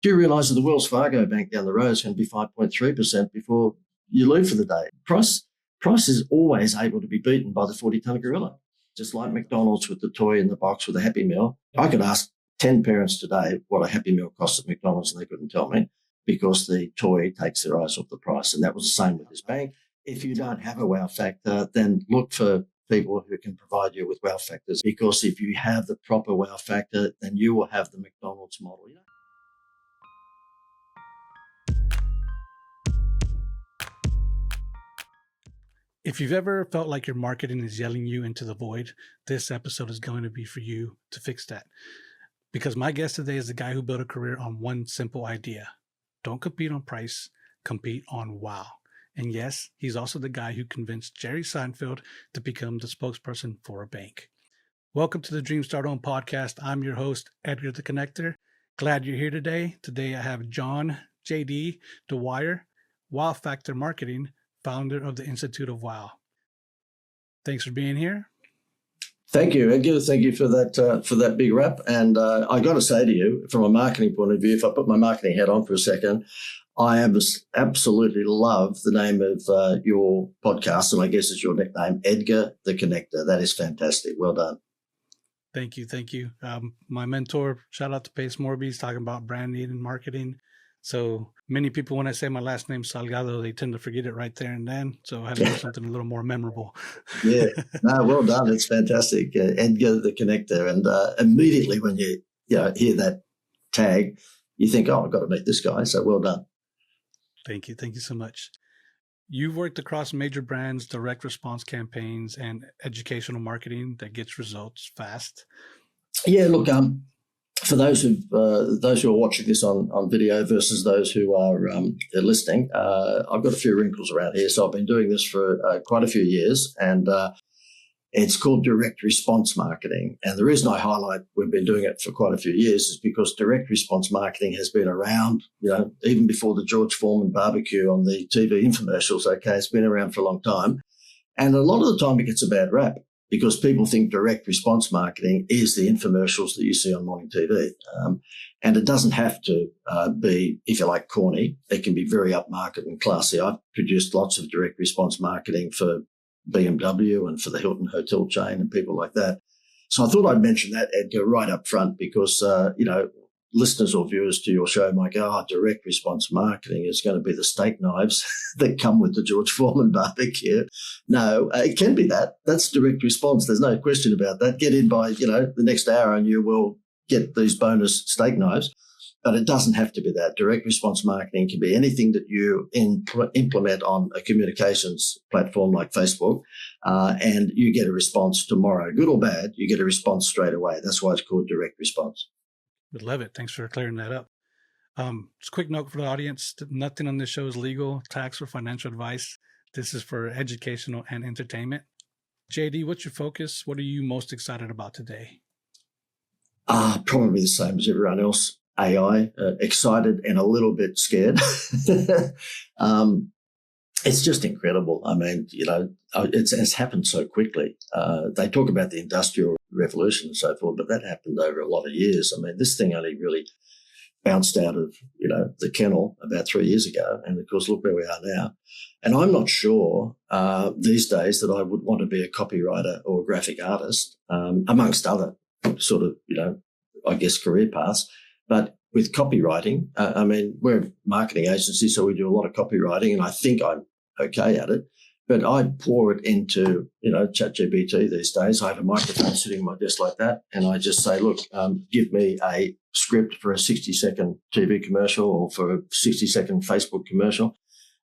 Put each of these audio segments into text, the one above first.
Do you realise that the Wells Fargo bank down the road is going to be 5.3% before you leave for the day? Price is always able to be beaten by the 40-tonne gorilla. Just like McDonald's with the toy in the box with a Happy Meal. I could ask 10 parents today what a Happy Meal costs at McDonald's and they couldn't tell me because the toy takes their eyes off the price. And that was the same with this bank. If you don't have a wow factor, then look for people who can provide you with wow factors, because if you have the proper wow factor, then you will have the McDonald's model. If you've ever felt like your marketing is yelling you into the void, this episode is going to be for you to fix that. Because my guest today is the guy who built a career on one simple idea. Don't compete on price, compete on wow. And yes, he's also the guy who convinced Jerry Seinfeld to become the spokesperson for a bank. Welcome to the Dream Start On podcast. I'm your host, Edgar the Connector. Glad you're here today. Today I have John J.D. Dwyer, Wow Factor Marketing, founder of the Institute of Wow. Thanks for being here. Thank you, Edgar. Thank you for that big wrap. And I got to say to you, from a marketing point of view, if I put my marketing hat on for a second, I absolutely love the name of your podcast, and I guess it's your nickname, Edgar the Connector. That is fantastic. Well done. Thank you. My mentor, shout out to Pace Morby's, talking about branding and marketing. So many people, when I say my last name, Salgado, they tend to forget it right there and then. So I had to do something a little more memorable. Yeah, no, well done. It's fantastic. Edgar the Connector. And immediately when you hear that tag, you think, oh, I've got to meet this guy. So well done. Thank you. Thank you so much. You've worked across major brands, direct response campaigns, and educational marketing that gets results fast. Yeah, look, for those who are watching this on video versus those who are listening, I've got a few wrinkles around here. So I've been doing this for quite a few years, and it's called direct response marketing. And the reason I highlight we've been doing it for quite a few years is because direct response marketing has been around, even before the George Foreman barbecue on the TV infomercials. Okay, it's been around for a long time. And a lot of the time it gets a bad rap, because people think direct response marketing is the infomercials that you see on morning TV. And it doesn't have to be, if you like, corny. It can be very upmarket and classy. I've produced lots of direct response marketing for BMW and for the Hilton hotel chain and people like that. So I thought I'd mention that, Edgar, right up front, because, listeners or viewers to your show might go, direct response marketing is going to be the steak knives that come with the George Foreman barbecue. No, it can be that. That's direct response. There's no question about that. Get in by, the next hour and you will get these bonus steak knives. But it doesn't have to be that. Direct response marketing can be anything that you implement on a communications platform like Facebook, and you get a response tomorrow. Good or bad, you get a response straight away. That's why it's called direct response. Would love it. Thanks for clearing that up. Just a quick note for the audience. Nothing on this show is legal, tax, or financial advice. This is for educational and entertainment. JD, what's your focus? What are you most excited about today? Probably the same as everyone else. AI, excited and a little bit scared. It's just incredible. I mean, it's happened so quickly. They talk about the Industrial Revolution and so forth, but that happened over a lot of years. I mean, this thing only really bounced out of, the kennel about 3 years ago. And of course, look where we are now. And I'm not sure these days that I would want to be a copywriter or a graphic artist, amongst other sort of, career paths. But with copywriting, we're a marketing agency, so we do a lot of copywriting, and I think I'm okay at it. But I pour it into, ChatGPT these days. I have a microphone sitting on my desk like that, and I just say, look, give me a script for a 60-second TV commercial or for a 60-second Facebook commercial.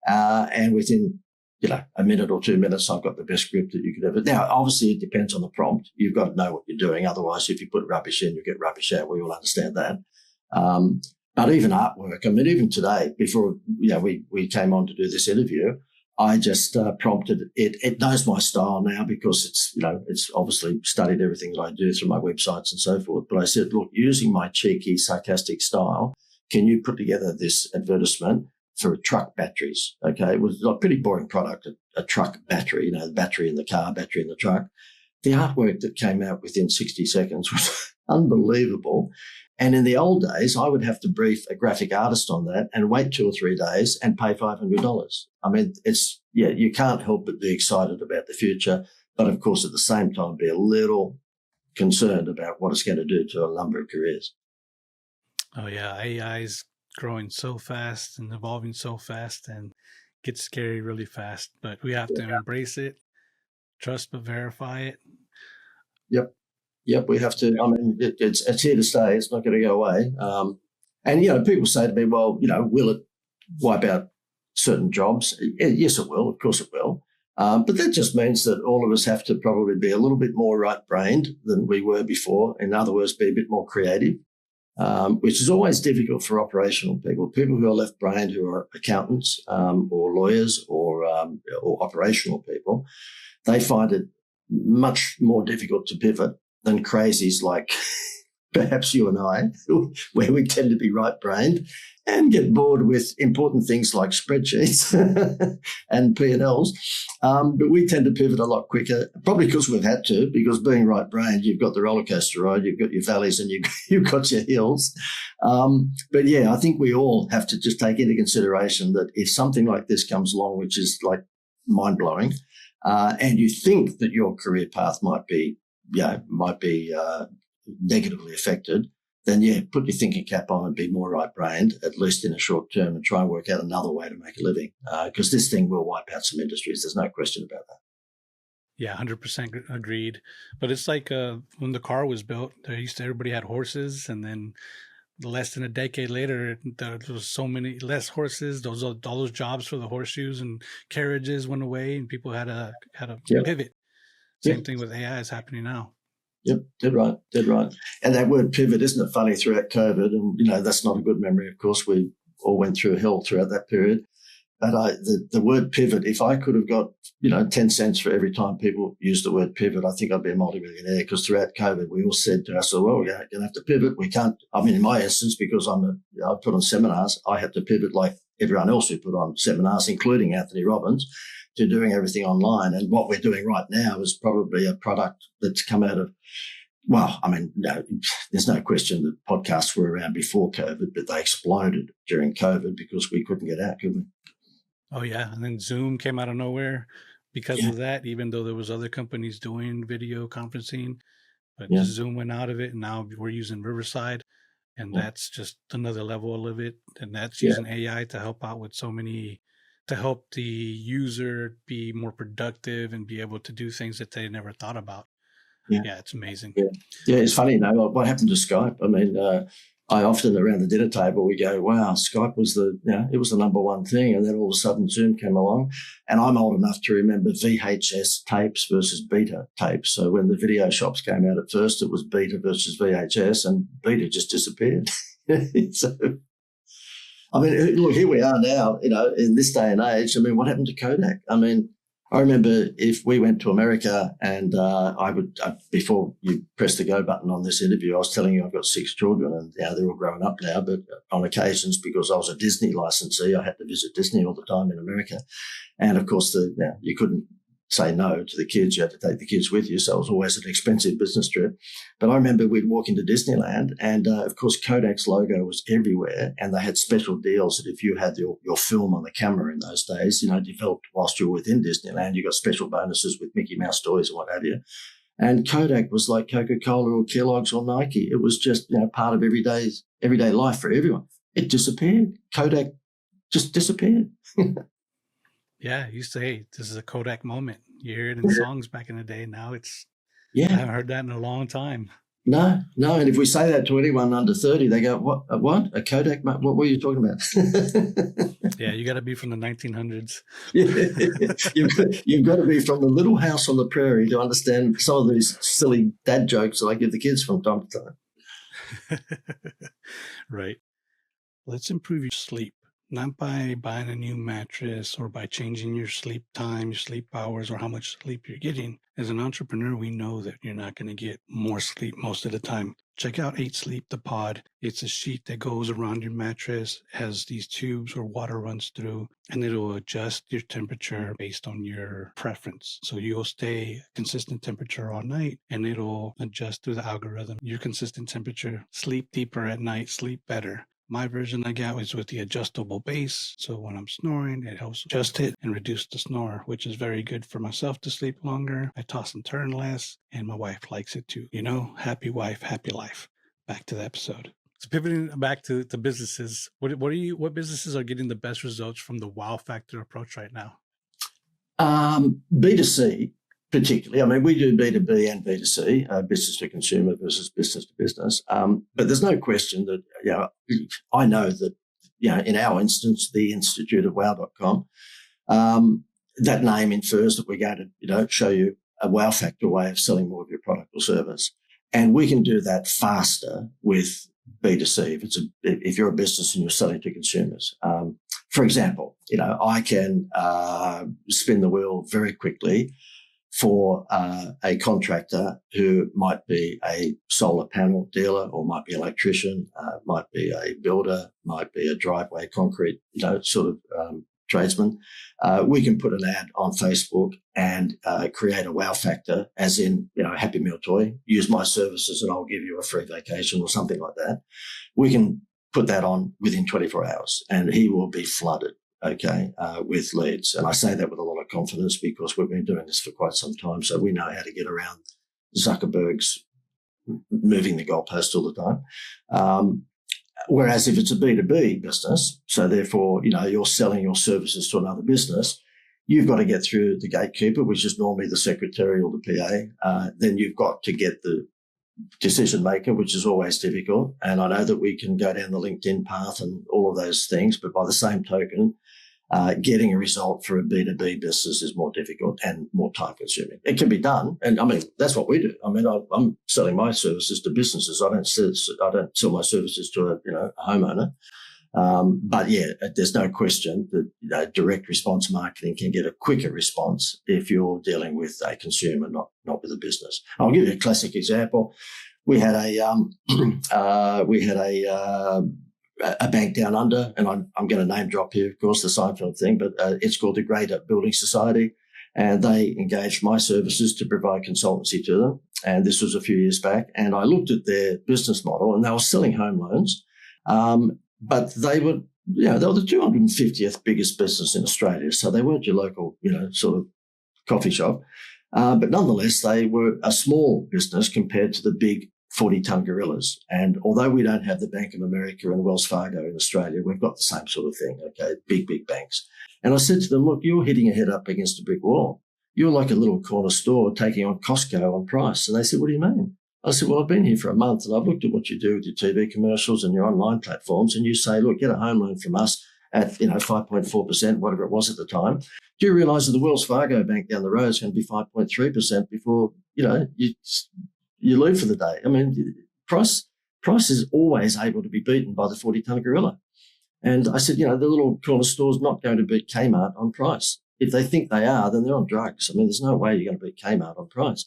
And within, a minute or 2 minutes, I've got the best script that you could ever. Now, obviously, it depends on the prompt. You've got to know what you're doing. Otherwise, if you put rubbish in, you get rubbish out. We all understand that. But even artwork, even today, before we came on to do this interview, I just prompted it. It knows my style now because it's obviously studied everything that I do through my websites and so forth. But I said, look, using my cheeky, sarcastic style, can you put together this advertisement for truck batteries? Okay, it was a pretty boring product, a truck battery, the battery in the car, battery in the truck. The artwork that came out within 60 seconds was unbelievable. And in the old days, I would have to brief a graphic artist on that and wait 2 or 3 days and pay $500. I mean, you can't help but be excited about the future, but of course, at the same time, be a little concerned about what it's going to do to a number of careers. Oh yeah, AI is growing so fast and evolving so fast and gets scary really fast, but we have to embrace it, trust but verify it. Yep, we have to. I mean, it's here to stay. It's not going to go away. And people say to me, well, will it wipe out certain jobs? Yes, it will. Of course, it will. But that just means that all of us have to probably be a little bit more right-brained than we were before. In other words, be a bit more creative, which is always difficult for operational people who are left-brained, who are accountants or lawyers or operational people. They find it much more difficult to pivot than crazies like perhaps you and I, where we tend to be right-brained and get bored with important things like spreadsheets and P&Ls. But we tend to pivot a lot quicker, probably because we've had to, because being right-brained, you've got the roller coaster ride, you've got your valleys and you've got your hills. But yeah, I think we all have to just take into consideration that if something like this comes along, which is like mind-blowing, and you think that your career path might be negatively affected, then put your thinking cap on and be more right-brained, at least in a short term, and try and work out another way to make a living. Because this thing will wipe out some industries. There's no question about that. Yeah, 100% agreed. But it's like when the car was built, everybody had horses, and then less than a decade later, there was so many less horses. All those jobs for the horseshoes and carriages went away, and people had to pivot. Same thing with AI is happening now. Yep, dead right. And that word pivot, isn't it funny, throughout COVID? And, that's not a good memory. Of course, we all went through hell throughout that period. But the word pivot, if I could have got, 10 cents for every time people use the word pivot, I think I'd be a multimillionaire, because throughout COVID, we all said to ourselves, well, we're going to have to pivot. We can't, in my instance, because I put on seminars, I had to pivot like everyone else who put on seminars, including Anthony Robbins, to doing everything online. And what we're doing right now is probably a product that's come out of, there's no question that podcasts were around before COVID, but they exploded during COVID because we couldn't get out, could we? Oh, yeah. And then Zoom came out of nowhere because of that, even though there was other companies doing video conferencing. But Zoom went out of it, and now we're using Riverside, and that's just another level of it. And that's using AI to help out with to help the user be more productive and be able to do things that they never thought about. Yeah, it's amazing. Yeah, it's funny, what happened to Skype? I often around the dinner table, we go, wow, Skype was it was the number one thing. And then all of a sudden Zoom came along, and I'm old enough to remember VHS tapes versus beta tapes. So when the video shops came out at first, it was beta versus VHS, and beta just disappeared. So, look, here we are now, in this day and age. What happened to Kodak? I remember if we went to America, and I would, before you press the go button on this interview, I was telling you I've got 6 children, and they're all grown up now, but on occasions, because I was a Disney licensee, I had to visit Disney all the time in America. And of course, you couldn't say no to the kids. You had to take the kids with you. So it was always an expensive business trip. But I remember we'd walk into Disneyland, and of course, Kodak's logo was everywhere. And they had special deals that if you had your film on the camera in those days, developed whilst you were within Disneyland, you got special bonuses with Mickey Mouse toys and what have you. And Kodak was like Coca-Cola or Kellogg's or Nike. It was just, part of everyday life for everyone. It disappeared. Kodak just disappeared. Yeah, you used to, hey, this is a Kodak moment. You hear it in songs back in the day. Now it's, I haven't heard that in a long time. No. And if we say that to anyone under 30, they go, what? A Kodak? What were you talking about? Yeah, you got to be from the 1900s. You've got to be from the little house on the prairie to understand some of these silly dad jokes that I give the kids from time to time. Right. Let's improve your sleep. Not by buying a new mattress or by changing your sleep time, your sleep hours, or how much sleep you're getting. As an entrepreneur, we know that you're not going to get more sleep most of the time. Check out 8 Sleep, the pod. It's a sheet that goes around your mattress, has these tubes where water runs through, and it'll adjust your temperature based on your preference. So you'll stay consistent temperature all night, and it'll adjust through the algorithm your consistent temperature. Sleep deeper at night, sleep better. My version I got was with the adjustable base. So when I'm snoring, it helps adjust it and reduce the snore, which is very good for myself to sleep longer. I toss and turn less, and my wife likes it too. You know, happy wife, happy life. Back to the episode. So pivoting back to businesses, what businesses are getting the best results from the wow factor approach right now? B2C, particularly. I mean, we do B2B and B2C, business to consumer versus business to business. But there's no question that, I know that, in our instance, the Institute of Wow.com, that name infers that we're going to, show you a wow factor way of selling more of your product or service. And we can do that faster with B2C if you're a business and you're selling to consumers. For example, I can spin the wheel very quickly for a contractor who might be a solar panel dealer or might be an electrician, might be a builder, might be a driveway concrete, tradesman. We can put an ad on Facebook and create a wow factor, as in, Happy Meal toy, use my services and I'll give you a free vacation or something like that. We can put that on within 24 hours and he will be flooded, with leads. And I say that with a lot of confidence because we've been doing this for quite some time. So we know how to get around Zuckerberg's moving the goalpost all the time. Whereas if it's a B2B business, so therefore, you're selling your services to another business, you've got to get through the gatekeeper, which is normally the secretary or the PA. Then you've got to get the decision maker, which is always difficult. And I know that we can go down the LinkedIn path and all of those things, but by the same token, getting a result for a B2B business is more difficult and more time consuming. It can be done. And I mean, that's what we do. I mean, I'm selling my services to businesses. I don't sell my services to a homeowner. But yeah, there's no question that direct response marketing can get a quicker response if you're dealing with a consumer, not with a business. I'll give you a classic example. We had a bank down under, and I'm going to name drop here, of course, the Seinfeld thing, but it's called the Greater Building Society, and they engaged my services to provide consultancy to them. And this was a few years back, and I looked at their business model, and they were selling home loans, but they were, they were the 250th biggest business in Australia, so they weren't your local, sort of coffee shop, but nonetheless, they were a small business compared to the big 40-ton gorillas. And although we don't have the Bank of America and Wells Fargo in Australia, we've got the same sort of thing, big banks. And I said to them, look, you're hitting your head up against a brick wall. You're like a little corner store taking on Costco on price. And they said, what do you mean? I said, well, I've been here for a month and I've looked at what you do with your TV commercials and your online platforms, and you say, look, get a home loan from us at 5.4%, whatever it was at the time. Do you realise that the Wells Fargo bank down the road is going to be 5.3% before, you leave for the day? I mean, price is always able to be beaten by the 40-ton gorilla. And I said, the little corner store's not going to beat Kmart on price. If they think they are, then they're on drugs. I mean, there's no way you're going to beat Kmart on price.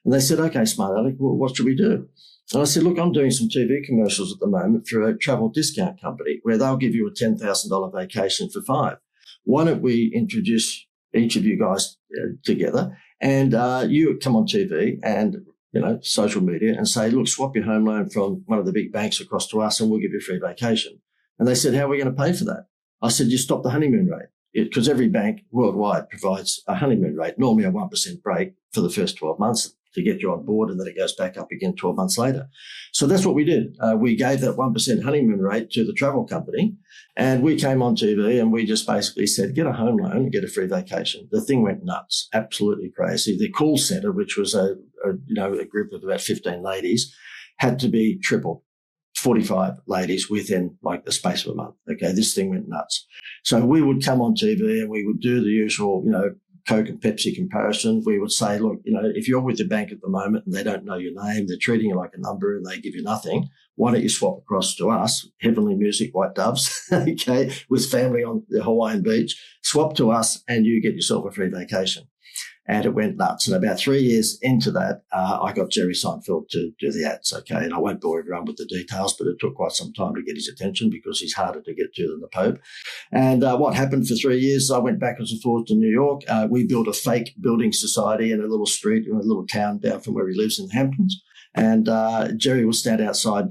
And they said, okay, smart Alec, well, what should we do? And I said, look, I'm doing some TV commercials at the moment for a travel discount company where they'll give you a $10,000 vacation for $5,000. Why don't we introduce each of you guys together and you come on TV and social media and say, look, swap your home loan from one of the big banks across to us and we'll give you a free vacation. And they said, how are we going to pay for that? I said, you stop the honeymoon rate, because every bank worldwide provides a honeymoon rate, normally a 1% break for the first 12 months to get you on board, and then it goes back up again 12 months later. So that's what we did. We gave that 1% honeymoon rate to the travel company, and we came on TV and we just basically said, get a home loan and get a free vacation. The thing went nuts, absolutely crazy. The call center, which was a group of about 15 ladies, had to be tripled. 45 ladies within like the space of a month. This thing went nuts. So we would come on TV and we would do the usual, Coke and Pepsi comparison. We would say, look, if you're with the bank at the moment and they don't know your name, they're treating you like a number and they give you nothing, why don't you swap across to us, heavenly music, white doves, okay, with family on the Hawaiian beach, swap to us and you get yourself a free vacation. And it went nuts. And about 3 years into that, I got Jerry Seinfeld to do the ads, okay? And I won't bore everyone with the details, but it took quite some time to get his attention because he's harder to get to than the Pope. And what happened for 3 years, I went backwards and forwards to New York. We built a fake building society in a little street, in a little town down from where he lives in the Hamptons. And Jerry would stand outside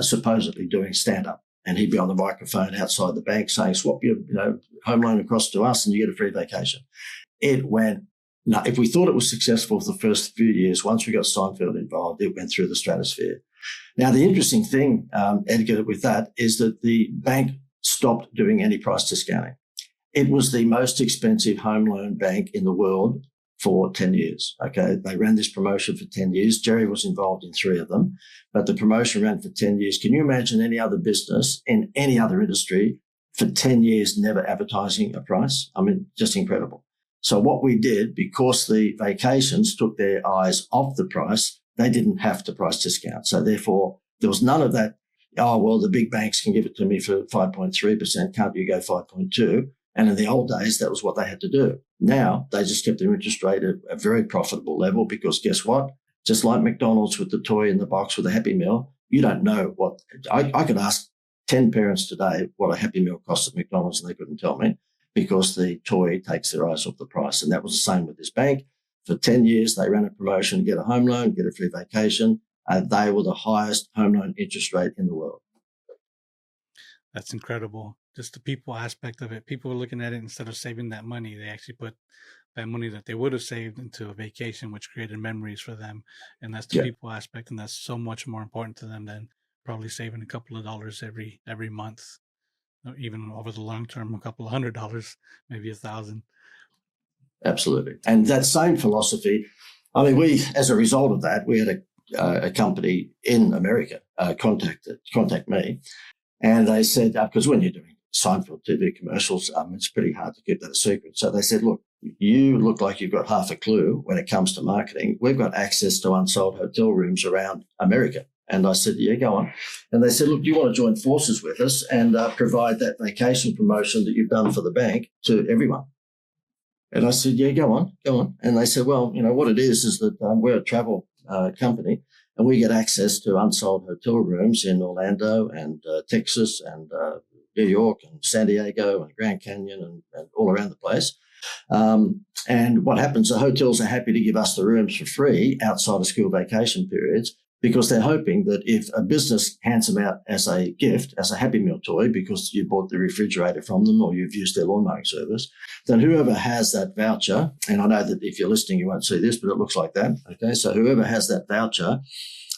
supposedly doing stand-up. And he'd be on the microphone outside the bank saying, swap your home loan across to us and you get a free vacation. It went. Now, if we thought it was successful for the first few years, once we got Seinfeld involved, it went through the stratosphere. Now, the interesting thing, Edgar, with that is that the bank stopped doing any price discounting. It was the most expensive home loan bank in the world for 10 years. Okay, they ran this promotion for 10 years. Jerry was involved in 3 of them, but the promotion ran for 10 years. Can you imagine any other business in any other industry for 10 years never advertising a price? I mean, just incredible. So what we did, because the vacations took their eyes off the price, they didn't have to price discount. So therefore, there was none of that, oh, well, the big banks can give it to me for 5.3%. Can't you go 5.2? And in the old days, that was what they had to do. Now, they just kept their interest rate at a very profitable level because guess what? Just like McDonald's with the toy in the box with a Happy Meal, you don't know what. I could ask 10 parents today what a Happy Meal costs at McDonald's and they couldn't tell me, because the toy takes their eyes off the price. And that was the same with this bank. For 10 years, they ran a promotion, get a home loan, get a free vacation. They were the highest home loan interest rate in the world. That's incredible. Just the people aspect of it. People were looking at it, instead of saving that money, they actually put that money that they would have saved into a vacation, which created memories for them. And that's the people aspect. And that's so much more important to them than probably saving a couple of dollars every month. Even over the long term, a couple of $100, maybe $1,000. Absolutely. And that same philosophy, I mean, as a result of that, we had a company in America contact me, and they said, because when you're doing Seinfeld TV commercials, it's pretty hard to keep that a secret. So they said, look, you look like you've got half a clue when it comes to marketing. We've got access to unsold hotel rooms around America. And I said, yeah, go on. And they said, look, do you want to join forces with us and provide that vacation promotion that you've done for the bank to everyone? And I said, yeah, go on. And they said, well, what it is that we're a travel company and we get access to unsold hotel rooms in Orlando and Texas and New York and San Diego and Grand Canyon and all around the place. And what happens, the hotels are happy to give us the rooms for free outside of school vacation periods, because they're hoping that if a business hands them out as a gift, as a Happy Meal toy, because you bought the refrigerator from them or you've used their lawn mowing service, then whoever has that voucher, and I know that if you're listening, you won't see this, but it looks like that. Okay, so whoever has that voucher,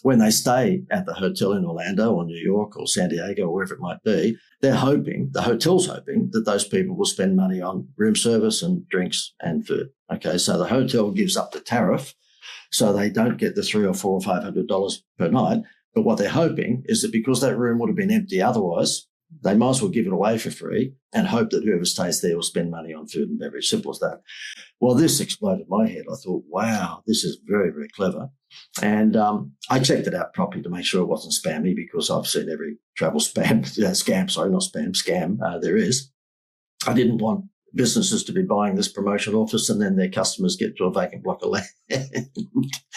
when they stay at the hotel in Orlando or New York or San Diego or wherever it might be, the hotel's hoping that those people will spend money on room service and drinks and food. Okay, so the hotel gives up the tariff, so they don't get the $300 or $400 or $500 per night. But what they're hoping is that because that room would have been empty otherwise, they might as well give it away for free and hope that whoever stays there will spend money on food and beverage. Simple as that. Well, this exploded my head. I thought, wow, this is very, very clever. And I checked it out properly to make sure it wasn't spammy, because I've seen every travel scam there is. I didn't want businesses to be buying this promotion office and then their customers get to a vacant block of land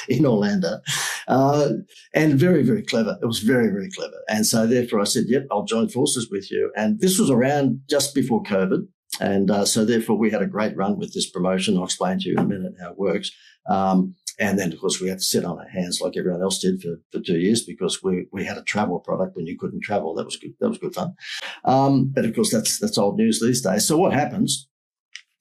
in Orlando. And very, very clever. It was very, very clever. And so therefore I said, yep, I'll join forces with you. And this was around just before COVID. And so therefore we had a great run with this promotion. I'll explain to you in a minute how it works. And then, of course, we had to sit on our hands like everyone else did for 2 years, because we had a travel product when you couldn't travel. That was good. That was good fun. But, of course, that's old news these days. So what happens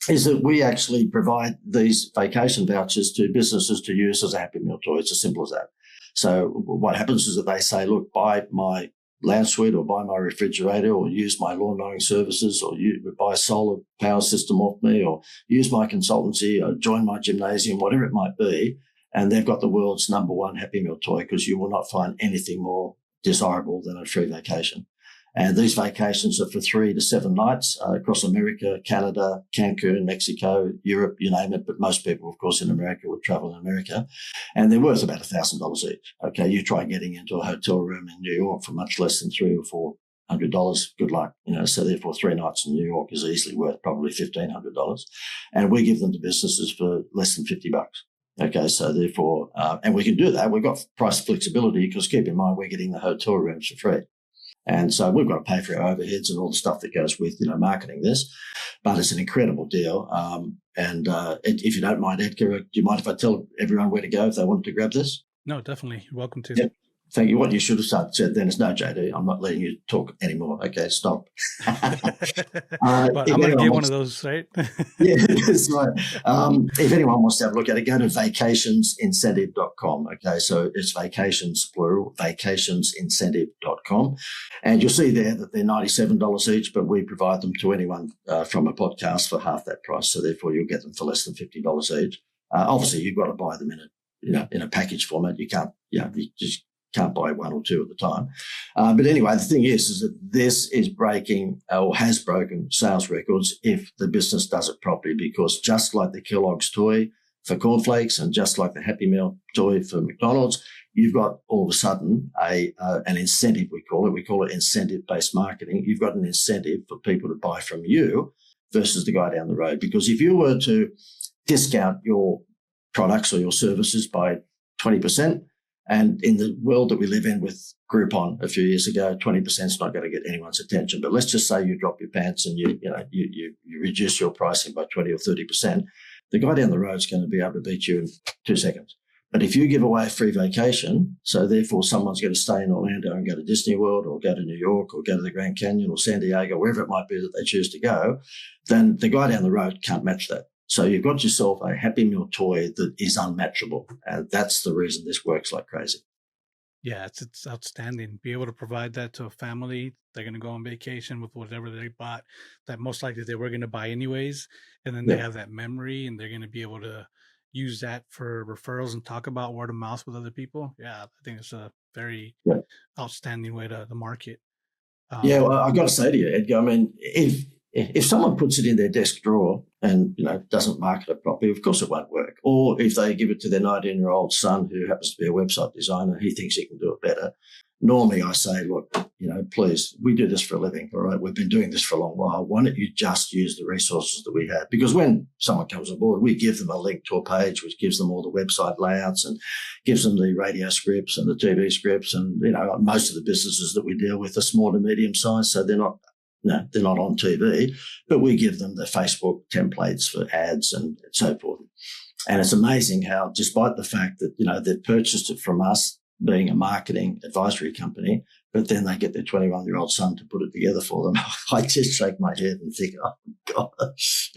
is that we actually provide these vacation vouchers to businesses to use as a Happy Meal toy. It's as simple as that. So what happens is that they say, look, buy my lounge suite or buy my refrigerator or use my lawn mowing services or buy a solar power system off me or use my consultancy or join my gymnasium, whatever it might be. And they've got the world's number one Happy Meal toy, because you will not find anything more desirable than a free vacation. And these vacations are for 3 to 7 nights across America, Canada, Cancun, Mexico, Europe, you name it. But most people, of course, in America would travel in America. And they're worth about $1,000 each. Okay, you try getting into a hotel room in New York for much less than $300 or $400. Good luck. So therefore 3 nights in New York is easily worth probably $1,500. And we give them to businesses for less than $50. Okay, so therefore, and we can do that. We've got price flexibility because keep in mind, we're getting the hotel rooms for free. And so we've got to pay for our overheads and all the stuff that goes with, marketing this. But it's an incredible deal. And if you don't mind, Edgar, do you mind if I tell everyone where to go if they wanted to grab this? No, definitely. You're welcome to. Yep. Thank you. What you should have said then is, no, JD, I'm not letting you talk anymore. Okay, stop. But I'm going to get one of those, right? Yeah, that's right. If anyone wants to have a look at it, go to vacationsincentive.com. Okay, so it's vacations, plural, vacationsincentive.com. And you'll see there that they're $97 each, but we provide them to anyone from a podcast for half that price. So therefore, you'll get them for less than $50 each. Obviously, you've got to buy them in a package format. You can't, you just can't buy 1 or 2 at the time. But anyway, the thing is that this is breaking or has broken sales records if the business does it properly, because just like the Kellogg's toy for cornflakes and just like the Happy Meal toy for McDonald's, you've got all of a sudden an incentive, we call it incentive-based marketing. You've got an incentive for people to buy from you versus the guy down the road. Because if you were to discount your products or your services by 20%, and in the world that we live in with Groupon a few years ago, 20% is not going to get anyone's attention. But let's just say you drop your pants and you reduce your pricing by 20 or 30%. The guy down the road is going to be able to beat you in 2 seconds. But if you give away a free vacation, so therefore someone's going to stay in Orlando and go to Disney World or go to New York or go to the Grand Canyon or San Diego, wherever it might be that they choose to go, then the guy down the road can't match that. So you've got yourself a Happy Meal toy that is unmatchable. And that's the reason this works like crazy. Yeah, it's outstanding. Be able to provide that to a family. They're going to go on vacation with whatever they bought that most likely they were going to buy anyways. And then they have that memory and they're going to be able to use that for referrals and talk about word of mouth with other people. Yeah, I think it's a very outstanding way to market. Well, I've got to say to you, Edgar, I mean, if someone puts it in their desk drawer and, doesn't market it properly, of course it won't work. Or if they give it to their 19-year-old son who happens to be a website designer, he thinks he can do it better. Normally I say, look, please, we do this for a living, all right? We've been doing this for a long while. Why don't you just use the resources that we have? Because when someone comes on board, we give them a link to a page which gives them all the website layouts and gives them the radio scripts and the TV scripts. And, most of the businesses that we deal with are small to medium size, so they're not on TV, but we give them the Facebook templates for ads and so forth. And it's amazing how, despite the fact that, they've purchased it from us, being a marketing advisory company, but then they get their 21-year-old son to put it together for them. I just shake my head and think, oh, gosh.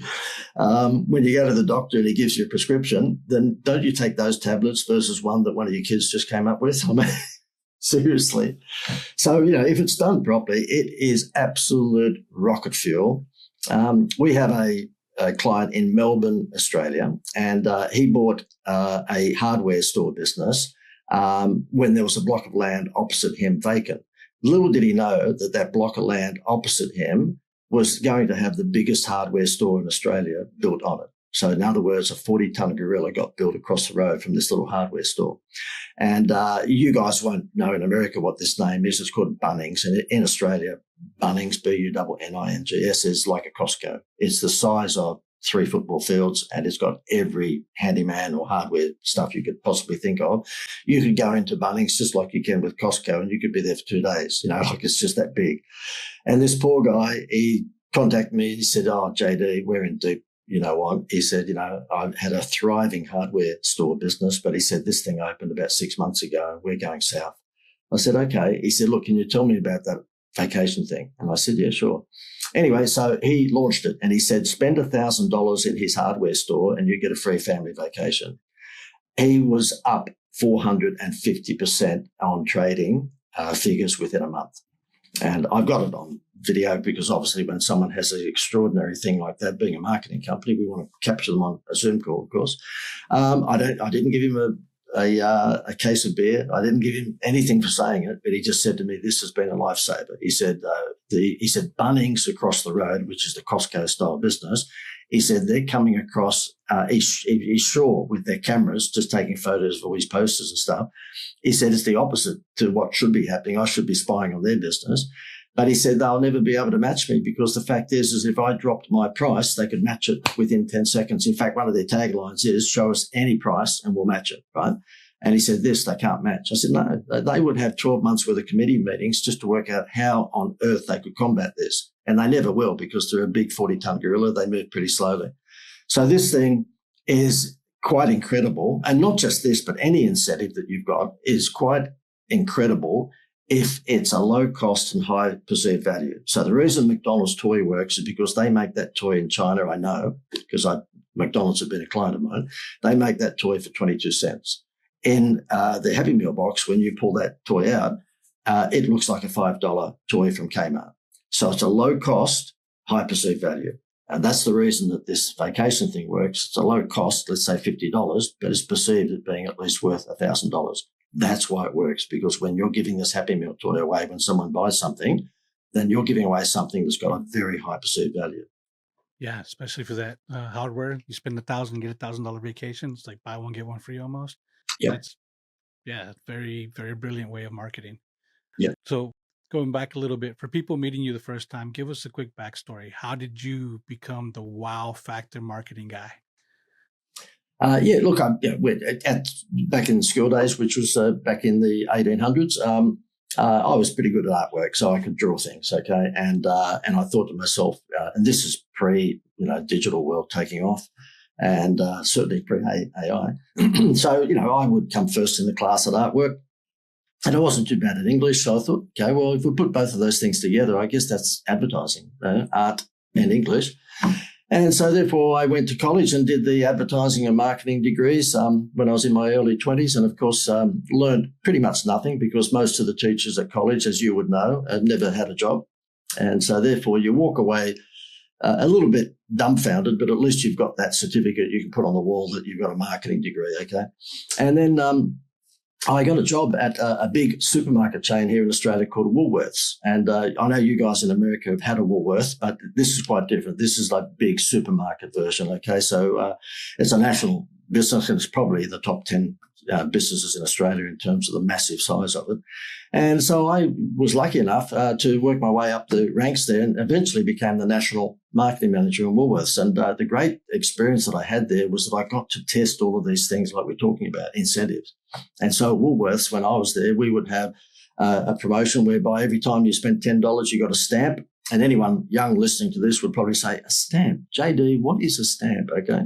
When you go to the doctor and he gives you a prescription, then don't you take those tablets versus one that one of your kids just came up with? I mean, seriously. So, if it's done properly, it is absolute rocket fuel. We have a client in Melbourne, Australia, and he bought a hardware store business when there was a block of land opposite him vacant. Little did he know that block of land opposite him was going to have the biggest hardware store in Australia built on it. So in other words, a 40-ton gorilla got built across the road from this little hardware store. And you guys won't know in America what this name is. It's called Bunnings. And in Australia, Bunnings, Bunnings, is like a Costco. It's the size of 3 football fields, and it's got every handyman or hardware stuff you could possibly think of. You could go into Bunnings just like you can with Costco, and you could be there for 2 days. Like it's just that big. And this poor guy, he contacted me. He said, "Oh, JD, we're in deep. You know what?" He said, "I had a thriving hardware store business, but," he said, "this thing opened about 6 months ago and we're going south." I said, "Okay." He said, "Look, can you tell me about that vacation thing?" And I said, "Yeah, sure." Anyway, so he launched it and he said, spend $1,000 in his hardware store and you get a free family vacation. He was up 450% on trading figures within a month. And I've got it on video because obviously when someone has an extraordinary thing like that, being a marketing company, we want to capture them on a Zoom call, of course. I didn't give him a case of beer. I didn't give him anything for saying it, but he just said to me, "This has been a lifesaver." He said, Bunnings across the road, which is the Costco style business. He said they're coming across East Shore with their cameras, just taking photos of all his posters and stuff. He said it's the opposite to what should be happening. I should be spying on their business. But he said they'll never be able to match me because the fact is if I dropped my price, they could match it within 10 seconds. In fact, one of their taglines is, show us any price and we'll match it, right? And he said, this, they can't match. I said, no, they would have 12 months worth of committee meetings just to work out how on earth they could combat this. And they never will because they're a big 40-ton gorilla. They move pretty slowly. So this thing is quite incredible. And not just this, but any incentive that you've got is quite incredible if it's a low cost and high perceived value. So the reason McDonald's toy works is because they make that toy in China, I know, because McDonald's have been a client of mine. They make that toy for 22 cents. In the Happy Meal box, when you pull that toy out, it looks like a $5 toy from Kmart. So it's a low cost, high perceived value. And that's the reason that this vacation thing works. It's a low cost, let's say $50, but it's perceived as being at least worth $1,000. That's why it works, because when you're giving this Happy Meal toy away, when someone buys something, then you're giving away something that's got a very high perceived value. Yeah, especially for that hardware. You spend $1,000 and get $1,000 vacation. It's like buy one, get one free almost. Yeah. That's very, very brilliant way of marketing. Yeah. So going back a little bit, for people meeting you the first time, give us a quick backstory. How did you become the wow factor marketing guy? Look, back in school days, which was back in the 1800s, I was pretty good at artwork, so I could draw things, okay? And I thought to myself, and this is digital world taking off, and certainly pre-AI. So, I would come first in the class at artwork, and I wasn't too bad at English, so I thought, okay, well, if we put both of those things together, I guess that's advertising, art and English. And so therefore I went to college and did the advertising and marketing degrees when I was in my early 20s, and of course learned pretty much nothing because most of the teachers at college, as you would know, had never had a job. And so therefore you walk away a little bit dumbfounded, but at least you've got that certificate you can put on the wall that you've got a marketing degree, okay? And then I got a job at a big supermarket chain here in Australia called Woolworths. And I know you guys in America have had a Woolworths, but this is quite different. This is like big supermarket version, okay? So it's a national business, and it's probably the top 10 businesses in Australia in terms of the massive size of it. And so I was lucky enough to work my way up the ranks there and eventually became the national marketing manager in Woolworths. And the great experience that I had there was that I got to test all of these things like we're talking about, incentives. And so at Woolworths, when I was there, we would have a promotion whereby every time you spent $10, you got a stamp. And anyone young listening to this would probably say, a stamp? JD, what is a stamp? Okay.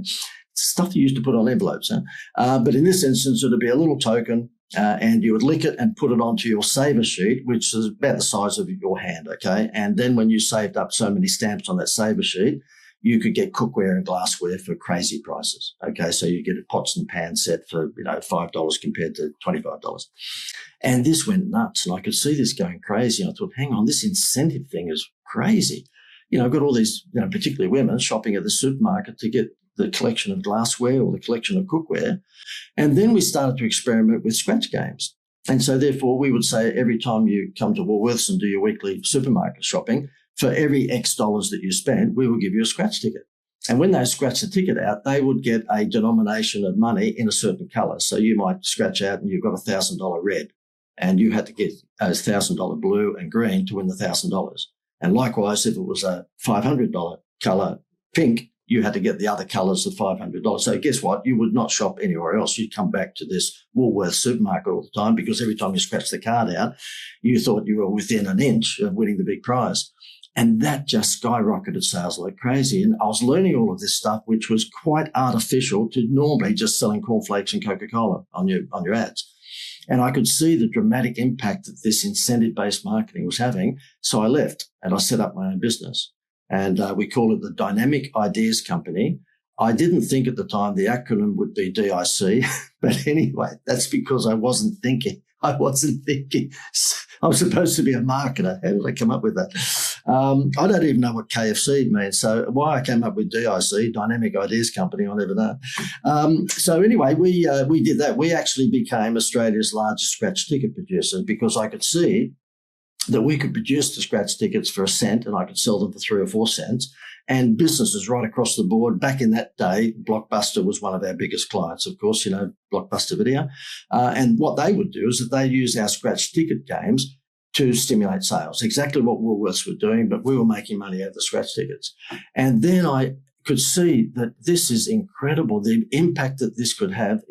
It's stuff you used to put on envelopes. But in this instance, it would be a little token and you would lick it and put it onto your saver sheet, which is about the size of your hand, okay? And then when you saved up so many stamps on that saver sheet, you could get cookware and glassware for crazy prices, okay? So you get a pots and pans set for, $5 compared to $25. And this went nuts, and I could see this going crazy. And I thought, hang on, this incentive thing is crazy. I've got all these, particularly women shopping at the supermarket to get the collection of glassware or the collection of cookware. And then we started to experiment with scratch games. And so therefore we would say every time you come to Woolworths and do your weekly supermarket shopping, for every X dollars that you spend, we will give you a scratch ticket. And when they scratch the ticket out, they would get a denomination of money in a certain color. So you might scratch out and you've got $1,000 red, and you had to get a $1,000 blue and green to win the $1,000. And likewise, if it was a $500 color pink, you had to get the other colours of $500. So guess what? You would not shop anywhere else. You'd come back to this Woolworths supermarket all the time because every time you scratched the card out, you thought you were within an inch of winning the big prize. And that just skyrocketed sales like crazy. And I was learning all of this stuff, which was quite artificial to normally just selling cornflakes and Coca-Cola on your ads. And I could see the dramatic impact that this incentive-based marketing was having. So I left and I set up my own business. And we call it the Dynamic Ideas Company. I didn't think at the time the acronym would be DIC, but anyway, that's because I wasn't thinking. I was supposed to be a marketer. How did I come up with that? I don't even know what KFC means. So why I came up with DIC, Dynamic Ideas Company, I'll never know. So anyway, we did that. We actually became Australia's largest scratch ticket producer because I could see that we could produce the scratch tickets for $0.01 and I could sell them for 3 or 4 cents. And businesses right across the board. Back in that day, Blockbuster was one of our biggest clients, of course, Blockbuster Video. And what they would do is that they use our scratch ticket games to stimulate sales, exactly what Woolworths were doing, but we were making money out of the scratch tickets. And then I could see that this is incredible. The impact that this could have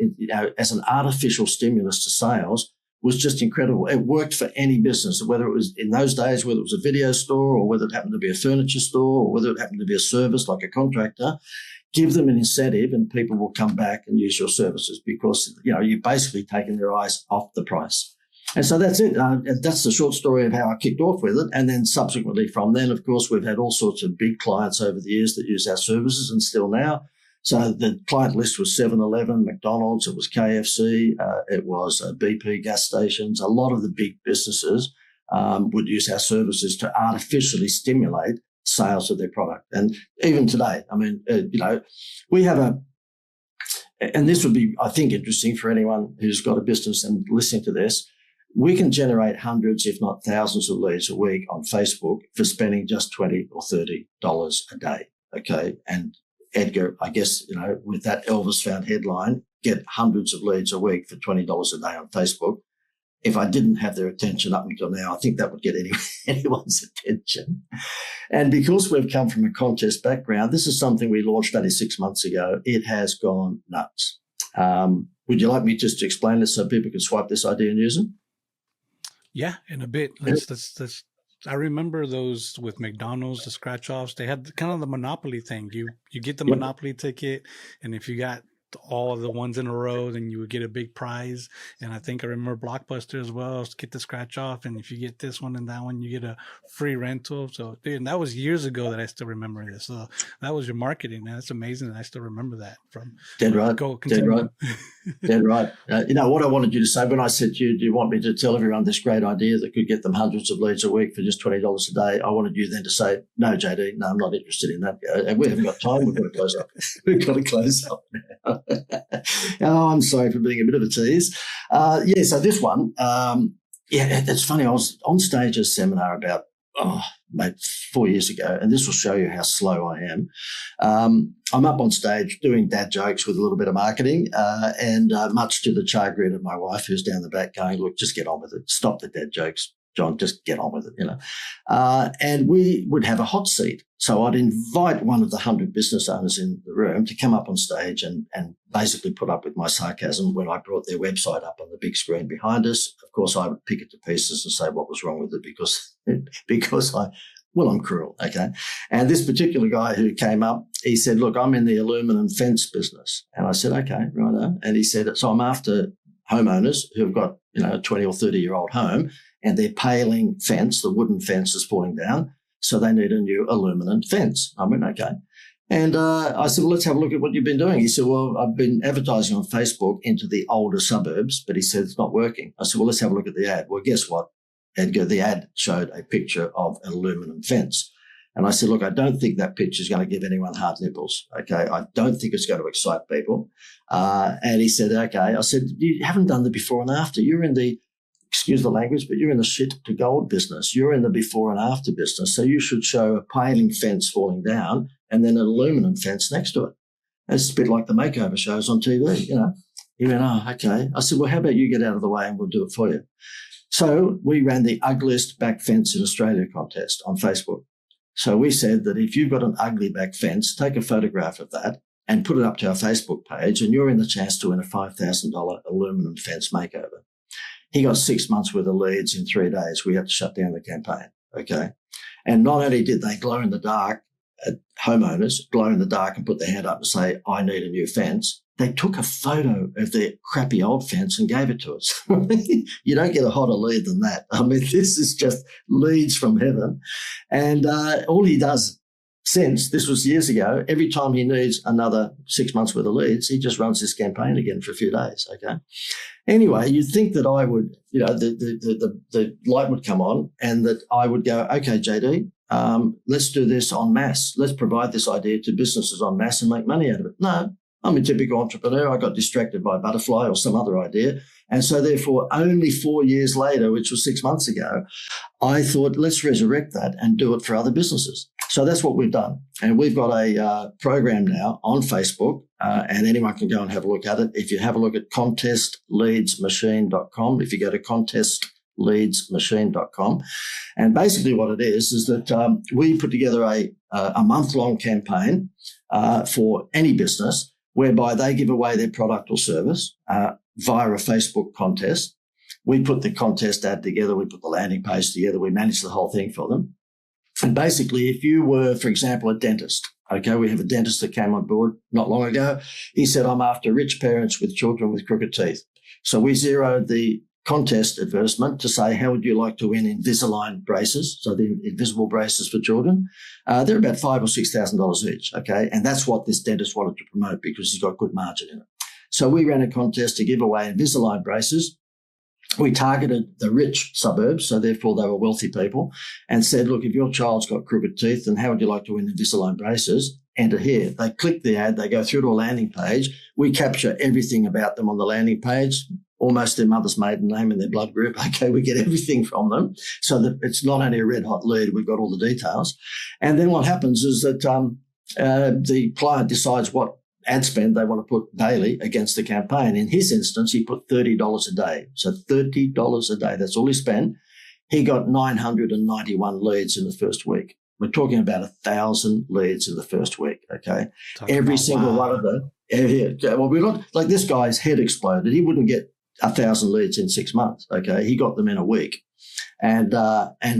as an artificial stimulus to sales was just incredible. It worked for any business, whether it was in those days, whether it was a video store or whether it happened to be a furniture store or whether it happened to be a service like a contractor. Give them an incentive and people will come back and use your services because, you've basically taken their eyes off the price. And so that's it. That's the short story of how I kicked off with it. And then subsequently from then, of course, we've had all sorts of big clients over the years that use our services and still now. So the client list was 7-Eleven, McDonald's, it was KFC, it was BP gas stations. A lot of the big businesses would use our services to artificially stimulate sales of their product. And even today, we have and this would be, I think, interesting for anyone who's got a business and listening to this. We can generate hundreds, if not thousands of leads a week on Facebook for spending just $20 or $30 a day. Okay. And Edgar, I guess, with that Elvis found headline, get hundreds of leads a week for $20 a day on Facebook. If I didn't have their attention up until now, I think that would get anyone's attention. And because we've come from a contest background, this is something we launched only 6 months ago. It has gone nuts. Would you like me just to explain this so people can swipe this idea and use it? Yeah, in a bit. Let's I remember those with McDonald's, the scratch offs. They had kind of the Monopoly thing. You get the Monopoly ticket, and if you got all the ones in a row, then you would get a big prize. And I think I remember Blockbuster as well. Get the scratch off, and if you get this one and that one, you get a free rental. So, dude, and that was years ago that I still remember this. So that was your marketing, man. That's amazing that I still remember that. Dead right. Dead right. Dead right. What I wanted you to say when I said to you, do you want me to tell everyone this great idea that could get them hundreds of leads a week for just $20 a day? I wanted you then to say, no, JD, no, I'm not interested in that. And we haven't got time. We've got to close up. We've got to close up now. Oh, I'm sorry for being a bit of a tease. So this one, it's funny. I was on stage at a seminar about, maybe 4 years ago, and this will show you how slow I am. I'm up on stage doing dad jokes with a little bit of marketing, and much to the chagrin of my wife, who's down the back going, look, just get on with it. Stop the dad jokes, John, just get on with it, And we would have a hot seat. So I'd invite one of the 100 business owners in the room to come up on stage and basically put up with my sarcasm when I brought their website up on the big screen behind us. Of course, I would pick it to pieces and say what was wrong with it because I'm cruel, okay? And this particular guy who came up, he said, look, I'm in the aluminum fence business. And I said, okay, righto. And he said, so I'm after homeowners who've got, a 20 or 30-year-old home, and their paling fence, the wooden fence is falling down, so they need a new aluminum fence. I went, okay. And I said, well, let's have a look at what you've been doing. He said, well, I've been advertising on Facebook into the older suburbs, but he said it's not working. I said, well, let's have a look at the ad. Well, guess what, Edgar? The ad showed a picture of an aluminum fence. And I said, look, I don't think that picture is going to give anyone hard nipples, okay? I don't think it's going to excite people. And he said, okay. I said, you haven't done the before and after. You're in the, excuse the language, but you're in the shit to gold business. You're in the before and after business. So you should show a paling fence falling down and then an aluminum fence next to it. It's a bit like the makeover shows on TV, He went, oh, okay. I said, well, how about you get out of the way and we'll do it for you. So we ran the ugliest back fence in Australia contest on Facebook. So we said that if you've got an ugly back fence, take a photograph of that and put it up to our Facebook page, and you're in the chance to win a $5,000 aluminum fence makeover. He got 6 months worth of leads in 3 days. We had to shut down the campaign, okay? And not only did they glow in the dark, homeowners glow in the dark and put their hand up and say, I need a new fence, they took a photo of their crappy old fence and gave it to us. You don't get a hotter lead than that. I mean, this is just leads from heaven. And all he does since, this was years ago, every time he needs another 6 months worth of leads, he just runs this campaign again for a few days. Okay. Anyway, you'd think that I would, the light would come on and that I would go, okay, JD, let's do this en masse. Let's provide this idea to businesses en masse and make money out of it. No, I'm a typical entrepreneur. I got distracted by a butterfly or some other idea. And so therefore, only 4 years later, which was 6 months ago, I thought, let's resurrect that and do it for other businesses. So that's what we've done. And we've got a program now on Facebook, and anyone can go and have a look at it. If you have a look at contestleadsmachine.com, if you go to contestleadsmachine.com, and basically what it is that we put together a month-long campaign for any business whereby they give away their product or service via a Facebook contest. We put the contest ad together, we put the landing page together, we manage the whole thing for them. And basically, if you were, for example, a dentist, okay, we have a dentist that came on board not long ago. He said, I'm after rich parents with children with crooked teeth. So we zeroed the contest advertisement to say, how would you like to win Invisalign braces? So the invisible braces for children. They're about $5,000 or $6,000 each, okay? And that's what this dentist wanted to promote because he's got good margin in it. So we ran a contest to give away Invisalign braces. We targeted the rich suburbs, so therefore they were wealthy people, and said, look, if your child's got crooked teeth, then how would you like to win Invisalign braces? Enter here. They click the ad, they go through to a landing page. We capture everything about them on the landing page, almost their mother's maiden name and their blood group. Okay, we get everything from them so that it's not only a red hot lead, we've got all the details. And then what happens is that the client decides what ad spend they want to put daily against the campaign. In his instance, he put $30 a day. So $30 a day, that's all he spent. He got 991 leads in the first week. We're talking about 1,000 leads in the first week, okay? Every single one of them. Well, we're not, like this guy's head exploded. He wouldn't get 1,000 leads in 6 months, okay? He got them in a week. And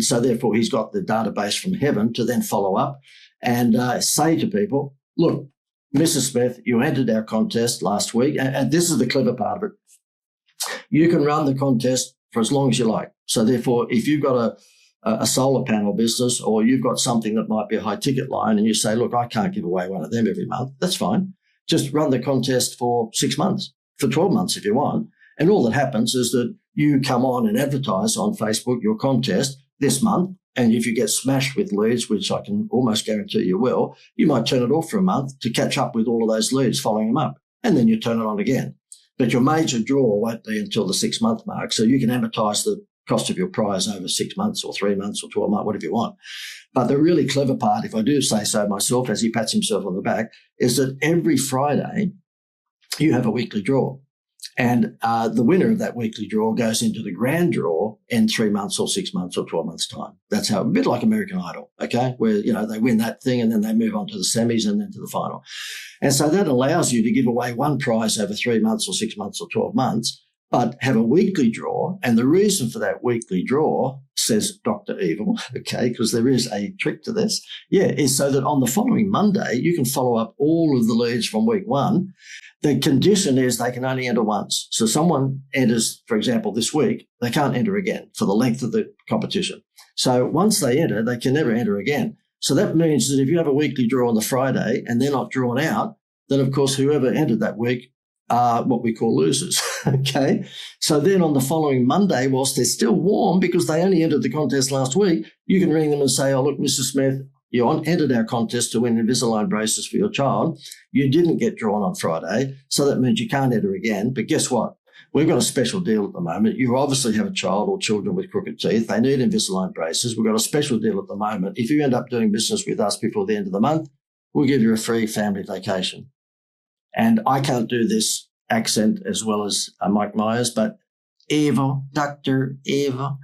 so therefore he's got the database from heaven to then follow up and say to people, look, Mrs. Smith, you entered our contest last week, and this is the clever part of it. You can run the contest for as long as you like. So therefore, if you've got a solar panel business or you've got something that might be a high ticket line and you say, look, I can't give away one of them every month, that's fine. Just run the contest for 6 months, for 12 months if you want. And all that happens is that you come on and advertise on Facebook your contest this month. And if you get smashed with leads, which I can almost guarantee you will, you might turn it off for a month to catch up with all of those leads, following them up. And then you turn it on again. But your major draw won't be until the 6 month mark. So you can amortize the cost of your prize over 6 months or 3 months or 12 months, whatever you want. But the really clever part, if I do say so myself, as he pats himself on the back, is that every Friday you have a weekly draw. And the winner of that weekly draw goes into the grand draw in 3 months or 6 months or 12 months' time. That's how, a bit like American Idol, okay, where, they win that thing and then they move on to the semis and then to the final. And so that allows you to give away one prize over 3 months or 6 months or 12 months, but have a weekly draw. And the reason for that weekly draw, says Dr. Evil, okay, because there is a trick to this, is so that on the following Monday, you can follow up all of the leads from week one. The condition is they can only enter once. So someone enters, for example, this week, they can't enter again for the length of the competition. So once they enter, they can never enter again. So that means that if you have a weekly draw on the Friday and they're not drawn out, then of course whoever entered that week are what we call losers, okay? So then on the following Monday, whilst they're still warm because they only entered the contest last week, you can ring them and say, oh, look, Mr. Smith, you entered our contest to win Invisalign braces for your child. You didn't get drawn on Friday, so that means you can't enter again. But guess what? We've got a special deal at the moment. You obviously have a child or children with crooked teeth. They need Invisalign braces. We've got a special deal at the moment. If you end up doing business with us before the end of the month, we'll give you a free family vacation. And I can't do this accent as well as Mike Myers, but evil, Dr. Evil.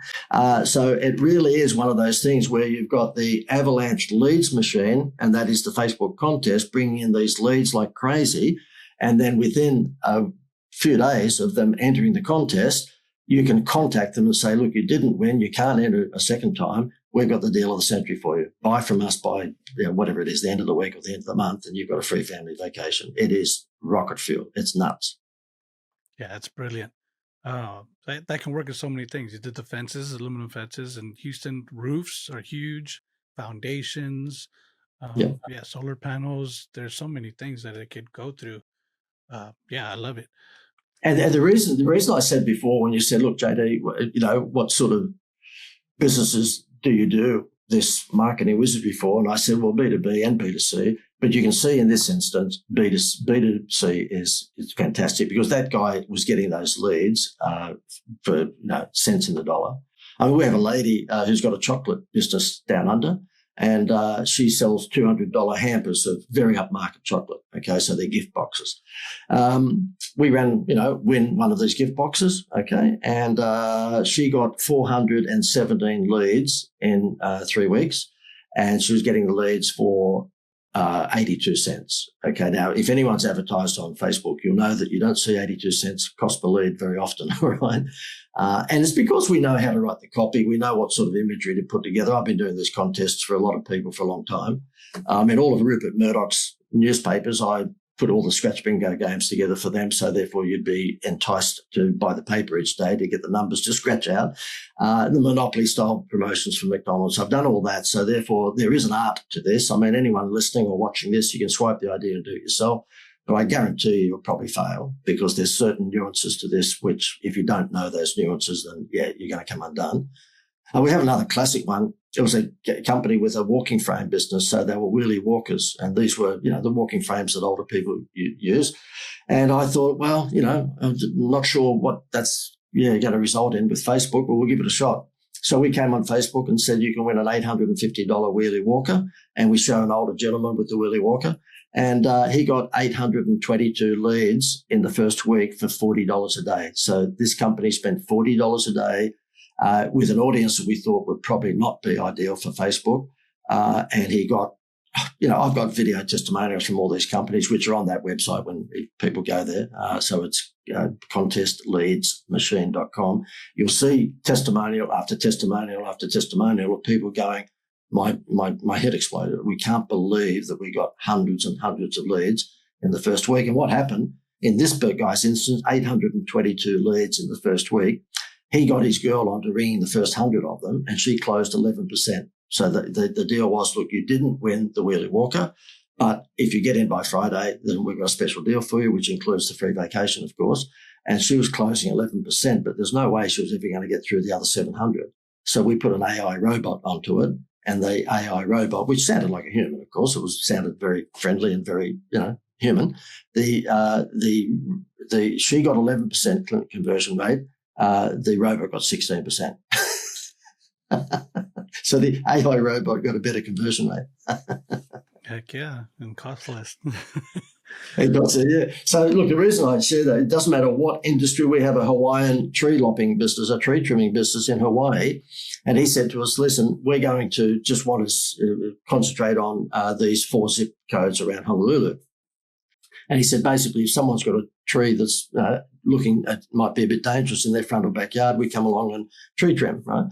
So it really is one of those things where you've got the avalanche leads machine, and that is the Facebook contest, bringing in these leads like crazy. And then within a few days of them entering the contest, you can contact them and say, look, you didn't win. You can't enter a second time. We've got the deal of the century for you. Buy from us by whatever it is, the end of the week or the end of the month, and you've got a free family vacation. It is rocket fuel. It's nuts. Yeah, that's brilliant. That can work in so many things. You did the fences, aluminum fences, and Houston roofs are huge, foundations, Yeah. Yeah, solar panels. There's so many things that it could go through. Yeah, I love it. And the reason I said before, when you said, look, JD, what sort of businesses do you do this marketing wizardry for? And I said, well, B2B and B2C. But you can see in this instance, B2C is fantastic, because that guy was getting those leads for cents in the dollar. I mean, we have a lady who's got a chocolate business down under, and she sells $200 hampers of very upmarket chocolate. Okay, so they're gift boxes. We win one of these gift boxes. Okay, and she got 417 leads in 3 weeks, and she was getting the leads for 82 cents. Okay, now if anyone's advertised on Facebook, you'll know that you don't see 82 cents cost per lead very often, all right? And it's because we know how to write the copy. We know what sort of imagery to put together. I've been doing these contests for a lot of people for a long time. In all of Rupert Murdoch's newspapers, I put all the scratch bingo games together for them, so therefore you'd be enticed to buy the paper each day to get the numbers to scratch out. The Monopoly-style promotions for McDonald's, I've done all that, so therefore there is an art to this. I mean, anyone listening or watching this, you can swipe the idea and do it yourself, but I guarantee you'll probably fail, because there's certain nuances to this which, if you don't know those nuances, then, yeah, you're going to come undone. We have another classic one. It was a company with a walking frame business, so they were wheelie walkers, and these were, the walking frames that older people use. And I thought, well, I'm not sure what that's going to result in with Facebook, but we'll give it a shot. So we came on Facebook and said you can win an $850 wheelie walker, and we show an older gentleman with the wheelie walker, and he got 822 leads in the first week for $40 a day. So this company spent $40 a day with an audience that we thought would probably not be ideal for Facebook. And he got, I've got video testimonials from all these companies, which are on that website when people go there. So it's contestleadsmachine.com. You'll see testimonial after testimonial after testimonial of people going, my head exploded. We can't believe that we got hundreds and hundreds of leads in the first week. And what happened in this guy's instance, 822 leads in the first week. He got his girl onto ringing the first 100 of them, and she closed 11%. So the deal was, look, you didn't win the wheelie walker, but if you get in by Friday, then we've got a special deal for you, which includes the free vacation, of course. And she was closing 11%, but there's no way she was ever going to get through the other 700. So we put an AI robot onto it, and the AI robot, which sounded like a human, of course, sounded very friendly and very, human. She got 11% conversion rate. The robot got 16%. So the AI robot got a better conversion rate. Heck yeah, and cost less. It got to, yeah. So look, the reason I share that, it doesn't matter what industry. We have a Hawaiian tree lopping business, a tree trimming business in Hawaii. And he said to us, listen, we're going to just want to concentrate on these 4 zip codes around Honolulu. And he said, basically, if someone's got a tree that's looking at, might be a bit dangerous in their front or backyard, we come along and tree trim, right?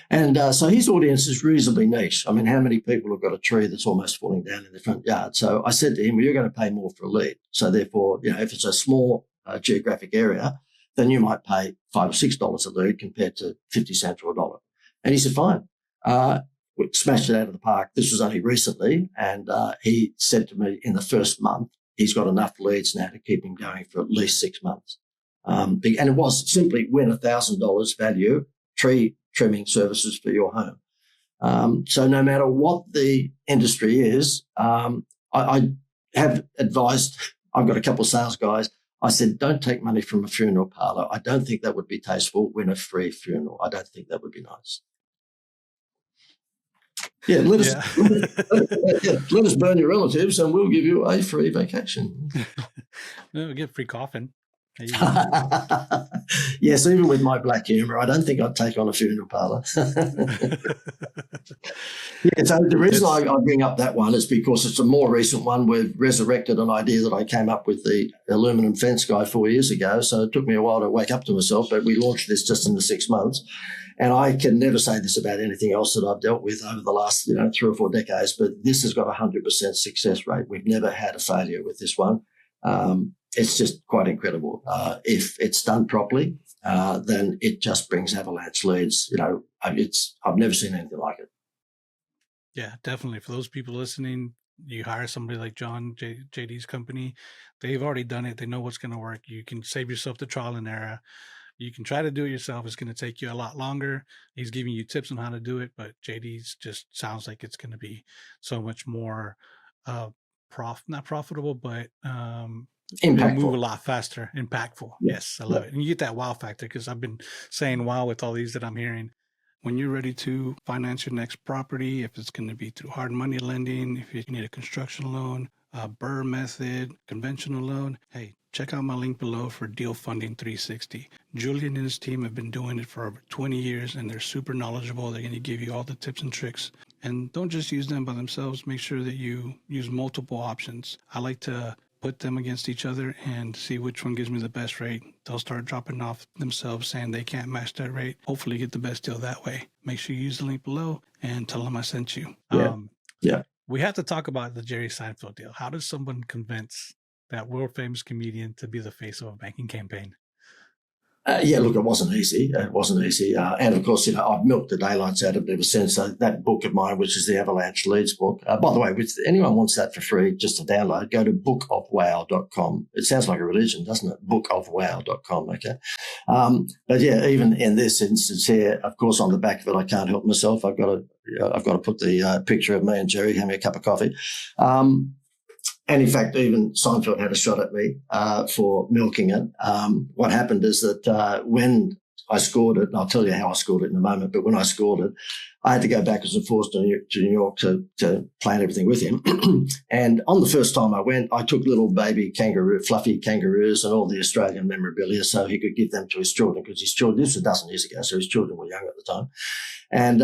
And so his audience is reasonably niche. I mean, how many people have got a tree that's almost falling down in their front yard? So I said to him, well, you're going to pay more for a lead. So therefore, if it's a small geographic area, then you might pay $5 or $6 a lead compared to 50 cents or $1. And he said, fine. We smashed it out of the park. This was only recently. And he said to me in the first month, he's got enough leads now to keep him going for at least 6 months. And it was simply win $1,000 value tree trimming services for your home. So no matter what the industry is, I have advised, I've got a couple of sales guys. I said, don't take money from a funeral parlor. I don't think that would be tasteful. Win a free funeral. I don't think that would be nice. Yeah, let us burn your relatives and we'll give you a free vacation. We'll get free coffin. Yes, even with my black humor, I don't think I'd take on a funeral parlor. Yeah, so the reason I bring up that one is because it's a more recent one. We've resurrected an idea that I came up with the aluminum fence guy 4 years ago. So it took me a while to wake up to myself, but we launched this just in the 6 months. And I can never say this about anything else that I've dealt with over the last 3 or 4 decades, but this has got a 100% success rate. We've never had a failure with this one. It's just quite incredible. If it's done properly, then it just brings avalanche leads. I've never seen anything like it. Yeah, definitely. For those people listening, You hire somebody like John, JD's company, they've already done it. They know what's going to work. You can save yourself the trial and error. You can try to do it yourself. It's going to take you a lot longer. He's giving you tips on how to do it, but JD's just sounds like it's going to be so much more not profitable, but it'll move a lot faster, impactful. Yeah. Yes, I love it. And you get that wow factor, because I've been saying wow with all these that I'm hearing. When you're ready to finance your next property, if it's going to be through hard money lending, if you need a construction loan, a BRRRR method, conventional loan, hey, check out my link below for Deal Funding 360. Julian and his team have been doing it for over 20 years, and they're super knowledgeable. They're going to give you all the tips and tricks. And don't just use them by themselves. Make sure that you use multiple options. I like to put them against each other and see which one gives me the best rate. They'll start dropping off themselves saying they can't match that rate. Hopefully get the best deal that way. Make sure you use the link below and tell them I sent you. Yeah. We have to talk about the Jerry Seinfeld deal. How does someone convince that world famous comedian to be the face of a banking campaign? Look, it wasn't easy. And of course, I've milked the daylights out of it ever since. That book of mine, which is the Avalanche Leads book. By the way, if anyone wants that for free, just to download, go to bookofwow.com. It sounds like a religion, doesn't it? Bookofwow.com, okay? But yeah, even in this instance here, of course, on the back of it, I can't help myself. I've got to put the picture of me and Jerry having a cup of coffee. And in fact, even Seinfeld had a shot at me for milking it. What happened is that when I scored it, and I'll tell you how I scored it in a moment, but when I scored it, I had to go backwards and forwards to New York to plan everything with him. And on the first time I went, I took little baby fluffy kangaroos and all the Australian memorabilia so he could give them to his children, because his children, this was a dozen years ago, so his children were young at the time. And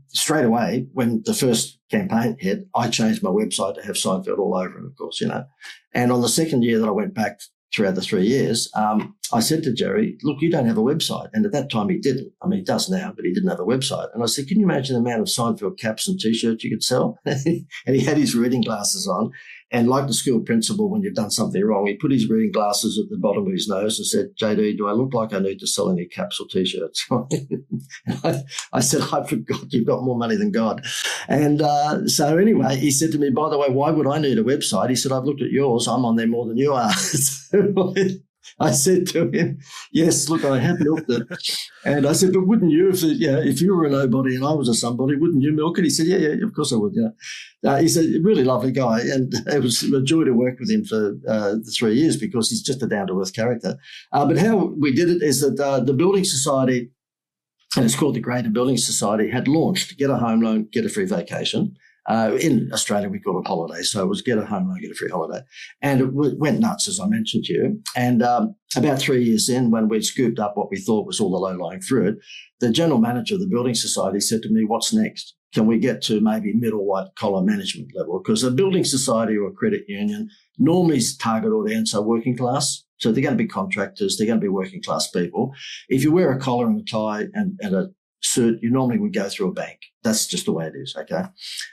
straight away, when the first campaign hit, I changed my website to have Seinfeld all over it, of course, And on the second year that I went back throughout the 3 years, I said to Jerry, look, you don't have a website. And at that time he didn't. I mean, he does now, but he didn't have a website. And I said, can you imagine the amount of Seinfeld caps and T-shirts you could sell? And he had his reading glasses on. And like the school principal, when you've done something wrong, he put his reading glasses at the bottom of his nose and said, JD, do I look like I need to sell any caps or T-shirts? I said, I forgot, you've got more money than God. And so anyway, he said to me, by the way, why would I need a website? He said, I've looked at yours. I'm on there more than you are. So I said to him, yes, look, I have milked it. And I said, but wouldn't you, if you were a nobody and I was a somebody, wouldn't you milk it? He said, yeah, of course I would. He's a really lovely guy, and it was a joy to work with him for the 3 years, because he's just a down-to-earth character. But how we did it is that the Building Society, and it's called the Greater Building Society, had launched Get a Home Loan, Get a Free Vacation. In Australia, we call it holiday. So it was get a home loan, get a free holiday. And it went nuts, as I mentioned to you. And about 3 years in, when we'd scooped up what we thought was all the low-lying fruit, the general manager of the Building Society said to me, what's next? Can we get to maybe middle white-collar management level? Because a building society or a credit union normally target audience are working class. So they're going to be contractors. They're going to be working class people. If you wear a collar and a tie and a suit, you normally would go through a bank. That's just the way it is, okay?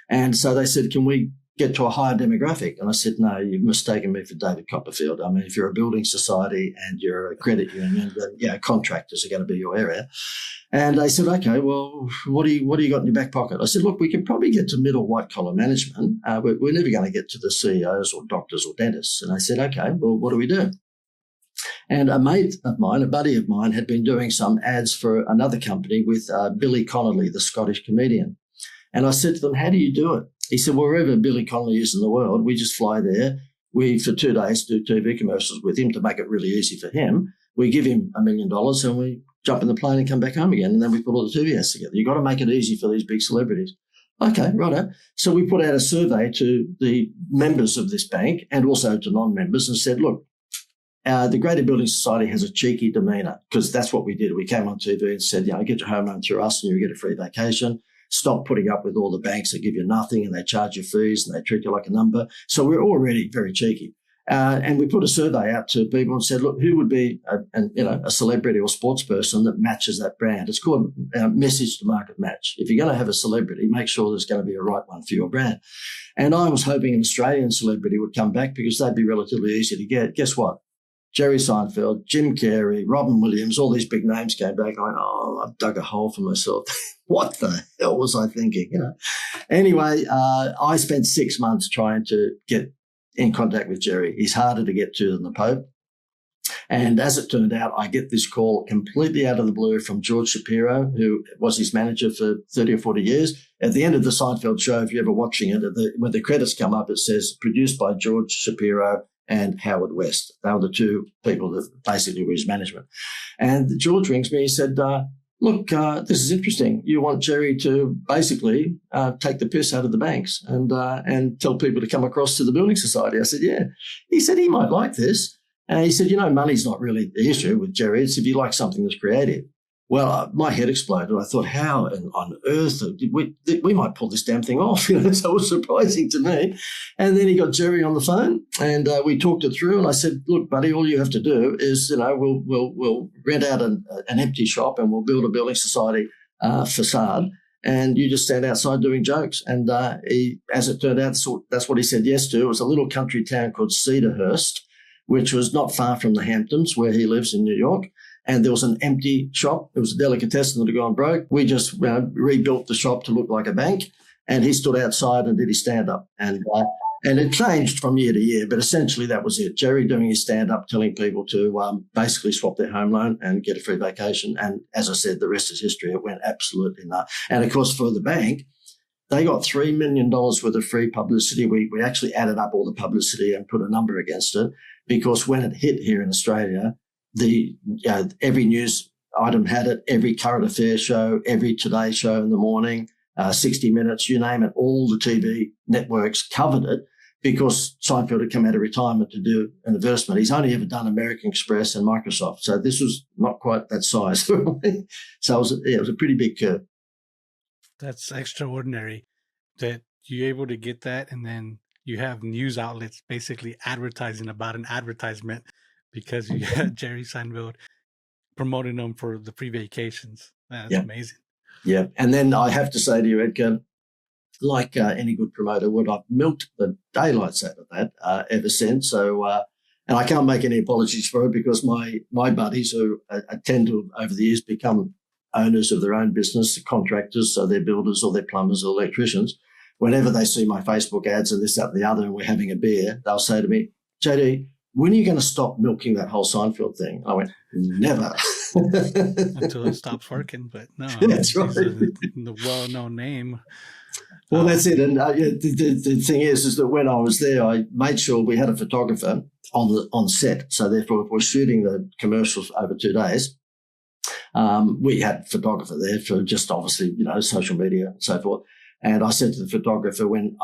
And so they said, can we get to a higher demographic? And I said, no, you've mistaken me for David Copperfield. I mean, if you're a building society and you're a credit union, then contractors are going to be your area. And they said, okay, well, what do you got in your back pocket? I said, look, we could probably get to middle white-collar management. We're never going to get to the CEOs or doctors or dentists. And they said, okay, well, what do we do? And a buddy of mine, had been doing some ads for another company with Billy Connolly, the Scottish comedian. And I said to them, how do you do it? He said, well, wherever Billy Connolly is in the world, we just fly there. We, for 2 days, do TV commercials with him to make it really easy for him. We give him $1 million and we jump in the plane and come back home again. And then we put all the TV ads together. You've got to make it easy for these big celebrities. Okay, righto. So we put out a survey to the members of this bank and also to non-members and said, look, the Greater Building Society has a cheeky demeanour, because that's what we did. We came on TV and said, get your home loan through us and you get a free vacation. Stop putting up with all the banks that give you nothing and they charge you fees and they treat you like a number. So we're already very cheeky. And we put a survey out to people and said, look, who would be a celebrity or sports person that matches that brand? It's called message to market match. If you're going to have a celebrity, make sure there's going to be a right one for your brand. And I was hoping an Australian celebrity would come back because they'd be relatively easy to get. Guess what? Jerry Seinfeld, Jim Carrey, Robin Williams, all these big names came back. I went, I've dug a hole for myself. What the hell was I thinking? Anyway, I spent 6 months trying to get in contact with Jerry. He's harder to get to than the Pope. And as it turned out, I get this call completely out of the blue from George Shapiro, who was his manager for 30 or 40 years. At the end of the Seinfeld show, if you're ever watching it, when the credits come up, it says produced by George Shapiro and Howard West. They were the two people that basically were his management. And George rings me. He said, look, this is interesting. You want Jerry to basically take the piss out of the banks and tell people to come across to the Building Society. I said, yeah. He said he might like this. And he said, money's not really the issue with Jerry. It's if you like something that's creative. Well, my head exploded. I thought, how on earth did we might pull this damn thing off? So it was surprising to me. And then he got Jerry on the phone, and we talked it through. And I said, look, buddy, all you have to do is, we'll rent out an empty shop, and we'll build a Building Society facade, and you just stand outside doing jokes. And as it turned out, that's what he said yes to. It was a little country town called Cedarhurst, which was not far from the Hamptons, where he lives in New York. And there was an empty shop. It was a delicatessen that had gone broke. We just rebuilt the shop to look like a bank. And he stood outside and did his stand-up. And it changed from year to year, but essentially that was it. Jerry doing his stand-up, telling people to basically swap their home loan and get a free vacation. And as I said, the rest is history. It went absolutely nuts. And, of course, for the bank, they got $3 million worth of free publicity. We actually added up all the publicity and put a number against it, because when it hit here in Australia, every news item had it, every current affairs show, every Today show in the morning, 60 Minutes, you name it, all the TV networks covered it, because Seinfeld had come out of retirement to do an advertisement. He's only ever done American Express and Microsoft. So this was not quite that size. So it was a pretty big curve. That's extraordinary that you're able to get that, and then you have news outlets basically advertising about an advertisement because you got Jerry Seinfeld promoting them for the free vacations. That's amazing. Yeah. And then I have to say to you, Edgar, like any good promoter would, I've milked the daylights out of that ever since. So, and I can't make any apologies for it, because my buddies who tend to, over the years, become owners of their own business, contractors, so they're builders or they're plumbers or electricians, whenever they see my Facebook ads and this, that, and the other, and we're having a beer, they'll say to me, JD, when are you going to stop milking that whole Seinfeld thing? I went, never. Until it stops working, but no. That's right. The well-known name. Well, that's it. And the thing is that when I was there, I made sure we had a photographer on set. So therefore, if we're shooting the commercials over 2 days, we had a photographer there for just obviously, social media and so forth. And I said to the photographer, when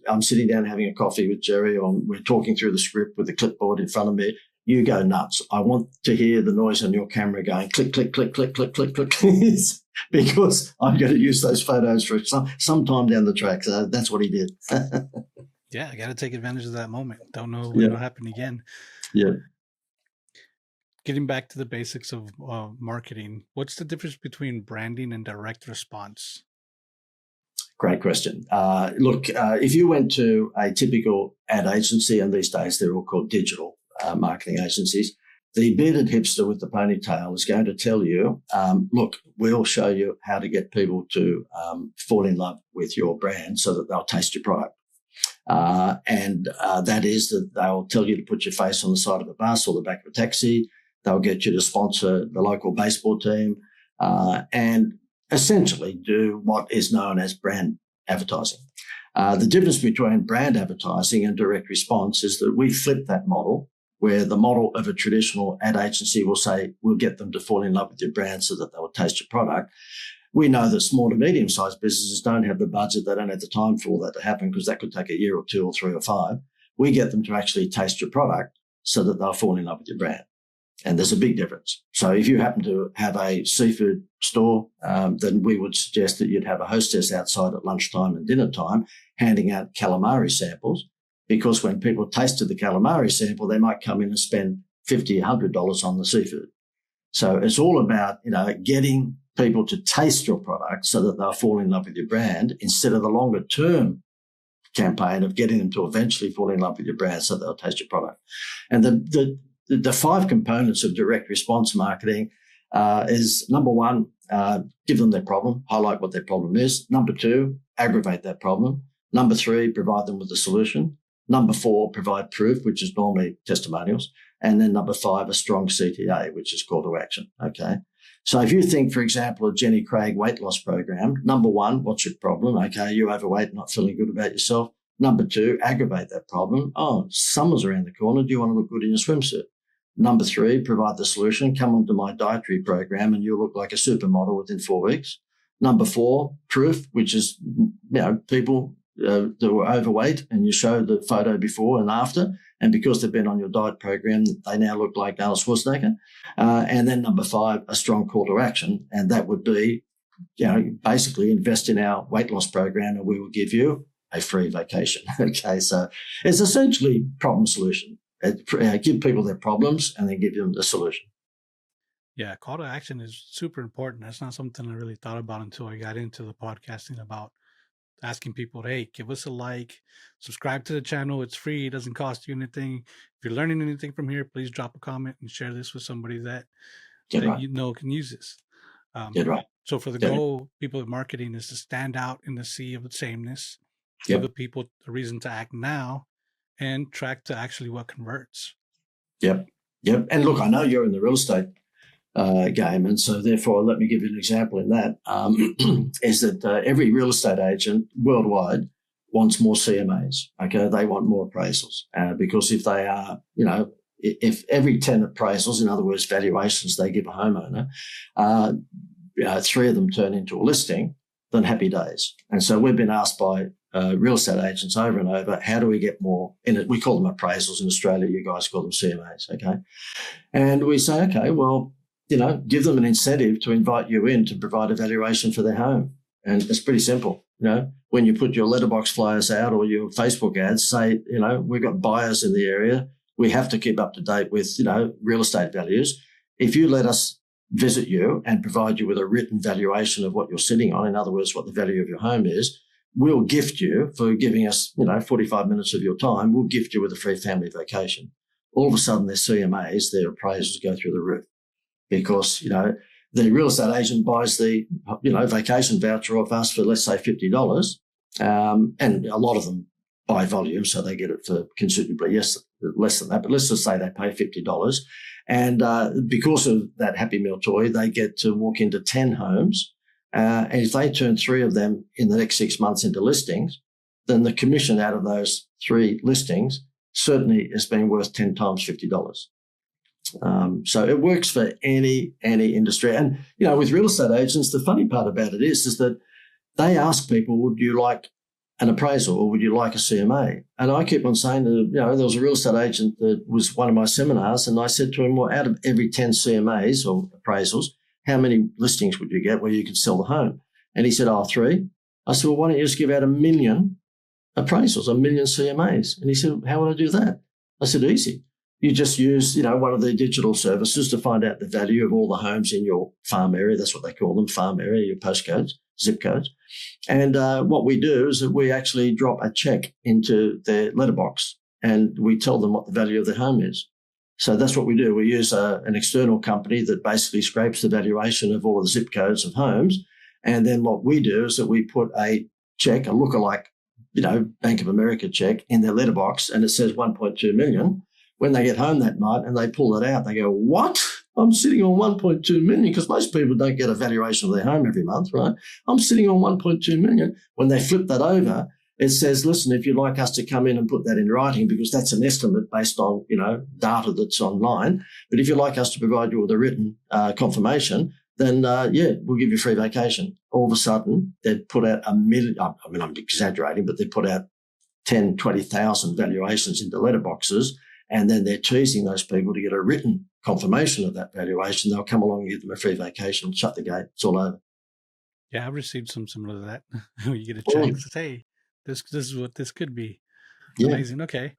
I'm sitting down having a coffee with Jerry, or we're talking through the script with the clipboard in front of me, you go nuts. I want to hear the noise on your camera going click, click, click, click, click, click, click, because I'm going to use those photos for some time down the track. So that's what he did. Yeah, I got to take advantage of that moment. Don't know when it'll happen again. Yeah. Getting back to the basics of marketing, what's the difference between branding and direct response? Great question. Look, if you went to a typical ad agency, and these days they're all called digital marketing agencies, the bearded hipster with the ponytail is going to tell you, look, we'll show you how to get people to fall in love with your brand so that they'll taste your product. And that is that they'll tell you to put your face on the side of a bus or the back of a taxi. They'll get you to sponsor the local baseball team and essentially do what is known as brand advertising. The difference between brand advertising and direct response is that we flip that model, where the model of a traditional ad agency will say, we'll get them to fall in love with your brand so that they will taste your product. We know that small to medium-sized businesses don't have the budget, they don't have the time for all that to happen, because that could take a year or 2 or 3 or 5. We get them to actually taste your product so that they'll fall in love with your brand. And there's a big difference. So if you happen to have a seafood store, then we would suggest that you'd have a hostess outside at lunchtime and dinner time handing out calamari samples, because when people tasted the calamari sample, they might come in and spend $50, $100 on the seafood. So it's all about, getting people to taste your product so that they'll fall in love with your brand, instead of the longer term campaign of getting them to eventually fall in love with your brand so they'll taste your product. And the the 5 components of direct response marketing is number 1, give them their problem, highlight what their problem is. Number 2, aggravate that problem. Number 3, provide them with a solution. Number 4, provide proof, which is normally testimonials. And then number 5, a strong CTA, which is call to action. Okay. So if you think, for example, a Jenny Craig weight loss program, number 1, what's your problem? Okay, you're overweight, not feeling good about yourself. Number 2, aggravate that problem. Oh, summer's around the corner. Do you want to look good in your swimsuit? Number 3, provide the solution. Come onto my dietary program and you'll look like a supermodel within 4 weeks. Number 4, proof, which is, people that were overweight and you show the photo before and after. And because they've been on your diet program, they now look like Arnold Schwarzenegger. And then number 5, a strong call to action. And that would be, basically invest in our weight loss program and we will give you a free vacation. Okay, so it's essentially problem solution. Give people their problems and then give them the solution. Yeah, call to action is super important. That's not something I really thought about until I got into the podcasting, about asking people, hey, give us a like, subscribe to the channel. It's free. It doesn't cost you anything. If you're learning anything from here, please drop a comment and share this with somebody that you know can use this. Right. So for the goal, people in marketing is to stand out in the sea of the sameness, give the people a reason to act now, and track to actually what converts. Yep. And look, I know you're in the real estate game, and so therefore, let me give you an example in that, is that every real estate agent worldwide wants more CMAs. Okay, they want more appraisals because if they are, if every 10 appraisals, in other words, valuations they give a homeowner, 3 of them turn into a listing, then happy days. And so we've been asked by real estate agents over and over, how do we get more in it? We call them appraisals in Australia. You guys call them CMAs. Okay. And we say, okay, well, give them an incentive to invite you in to provide a valuation for their home. And it's pretty simple. When you put your letterbox flyers out or your Facebook ads, say, we've got buyers in the area. We have to keep up to date with, real estate values. If you let us visit you and provide you with a written valuation of what you're sitting on, in other words, what the value of your home is, we'll gift you, for giving us, 45 minutes of your time, we'll gift you with a free family vacation. All of a sudden, their CMAs, their appraisals go through the roof because, the real estate agent buys the, vacation voucher off us for, let's say, $50. And a lot of them buy volume, so they get it for considerably less than that. But let's just say they pay $50. And because of that Happy Meal toy, they get to walk into 10 homes. And if they turn 3 of them in the next 6 months into listings, then the commission out of those 3 listings certainly has been worth 10 times $50. So it works for any industry. And, with real estate agents, the funny part about it is that they ask people, would you like an appraisal or would you like a CMA? And I keep on saying that, there was a real estate agent that was one of my seminars, and I said to him, well, out of every 10 CMAs or appraisals, how many listings would you get where you could sell the home? And he said, 3. I said, well, why don't you just give out 1 million appraisals, 1 million CMAs? And he said, how would I do that? I said, easy. You just use, one of the digital services to find out the value of all the homes in your farm area. That's what they call them, farm area, your postcodes, zip codes. And what we do is that we actually drop a check into their letterbox and we tell them what the value of their home is. So that's what we do. We use an external company that basically scrapes the valuation of all of the zip codes of homes. And then what we do is that we put a check, a lookalike, Bank of America check in their letterbox, and it says 1.2 million. When they get home that night and they pull it out, they go, what? I'm sitting on 1.2 million, because most people don't get a valuation of their home every month, right? I'm sitting on 1.2 million. When they flip that over, it says, listen, if you'd like us to come in and put that in writing, because that's an estimate based on, data that's online. But if you'd like us to provide you with a written confirmation, then, we'll give you a free vacation. All of a sudden, they'd put out 1 million. I mean, I'm exaggerating, but they put out 10, 20,000 valuations into letterboxes. And then they're teasing those people to get a written confirmation of that valuation. They'll come along and give them a free vacation, shut the gate. It's all over. Yeah, I've received some similar to that. You get a check and says, hey, this is what this could be. Yeah. Amazing. Okay.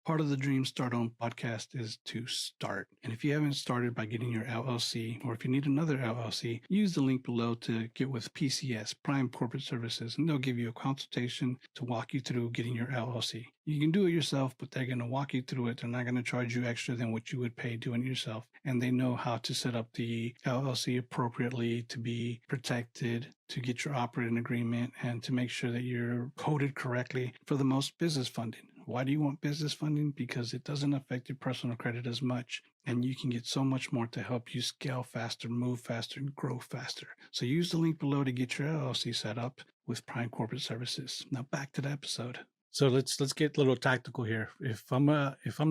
Part of the Dream Start On podcast is to start. And if you haven't started by getting your LLC, or if you need another LLC, use the link below to get with PCS, Prime Corporate Services, and they'll give you a consultation to walk you through getting your LLC. You can do it yourself, but they're going to walk you through it. They're not going to charge you extra than what you would pay doing it yourself. And they know how to set up the LLC appropriately to be protected, to get your operating agreement, and to make sure that you're coded correctly for the most business funding. Why do you want business funding? Because it doesn't affect your personal credit as much, and you can get so much more to help you scale faster, move faster, and grow faster. So use the link below to get your LLC set up with Prime Corporate Services. Now back to the episode. So let's get a little tactical here. If I'm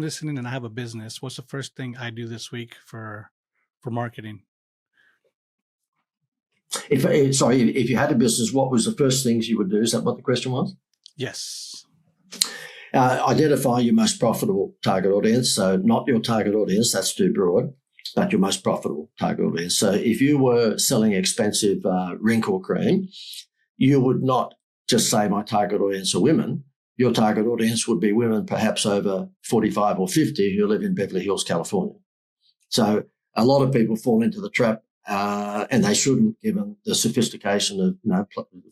listening and I have a business, what's the first thing I do this week for marketing? If you had a business, what was the first things you would do? Is that what the question was? Yes. Identify your most profitable target audience. So not your target audience, that's too broad, but your most profitable target audience. So if you were selling expensive wrinkle cream, you would not just say my target audience are women. Your target audience would be women perhaps over 45 or 50 who live in Beverly Hills, California. So a lot of people fall into the trap, and they shouldn't, given the sophistication of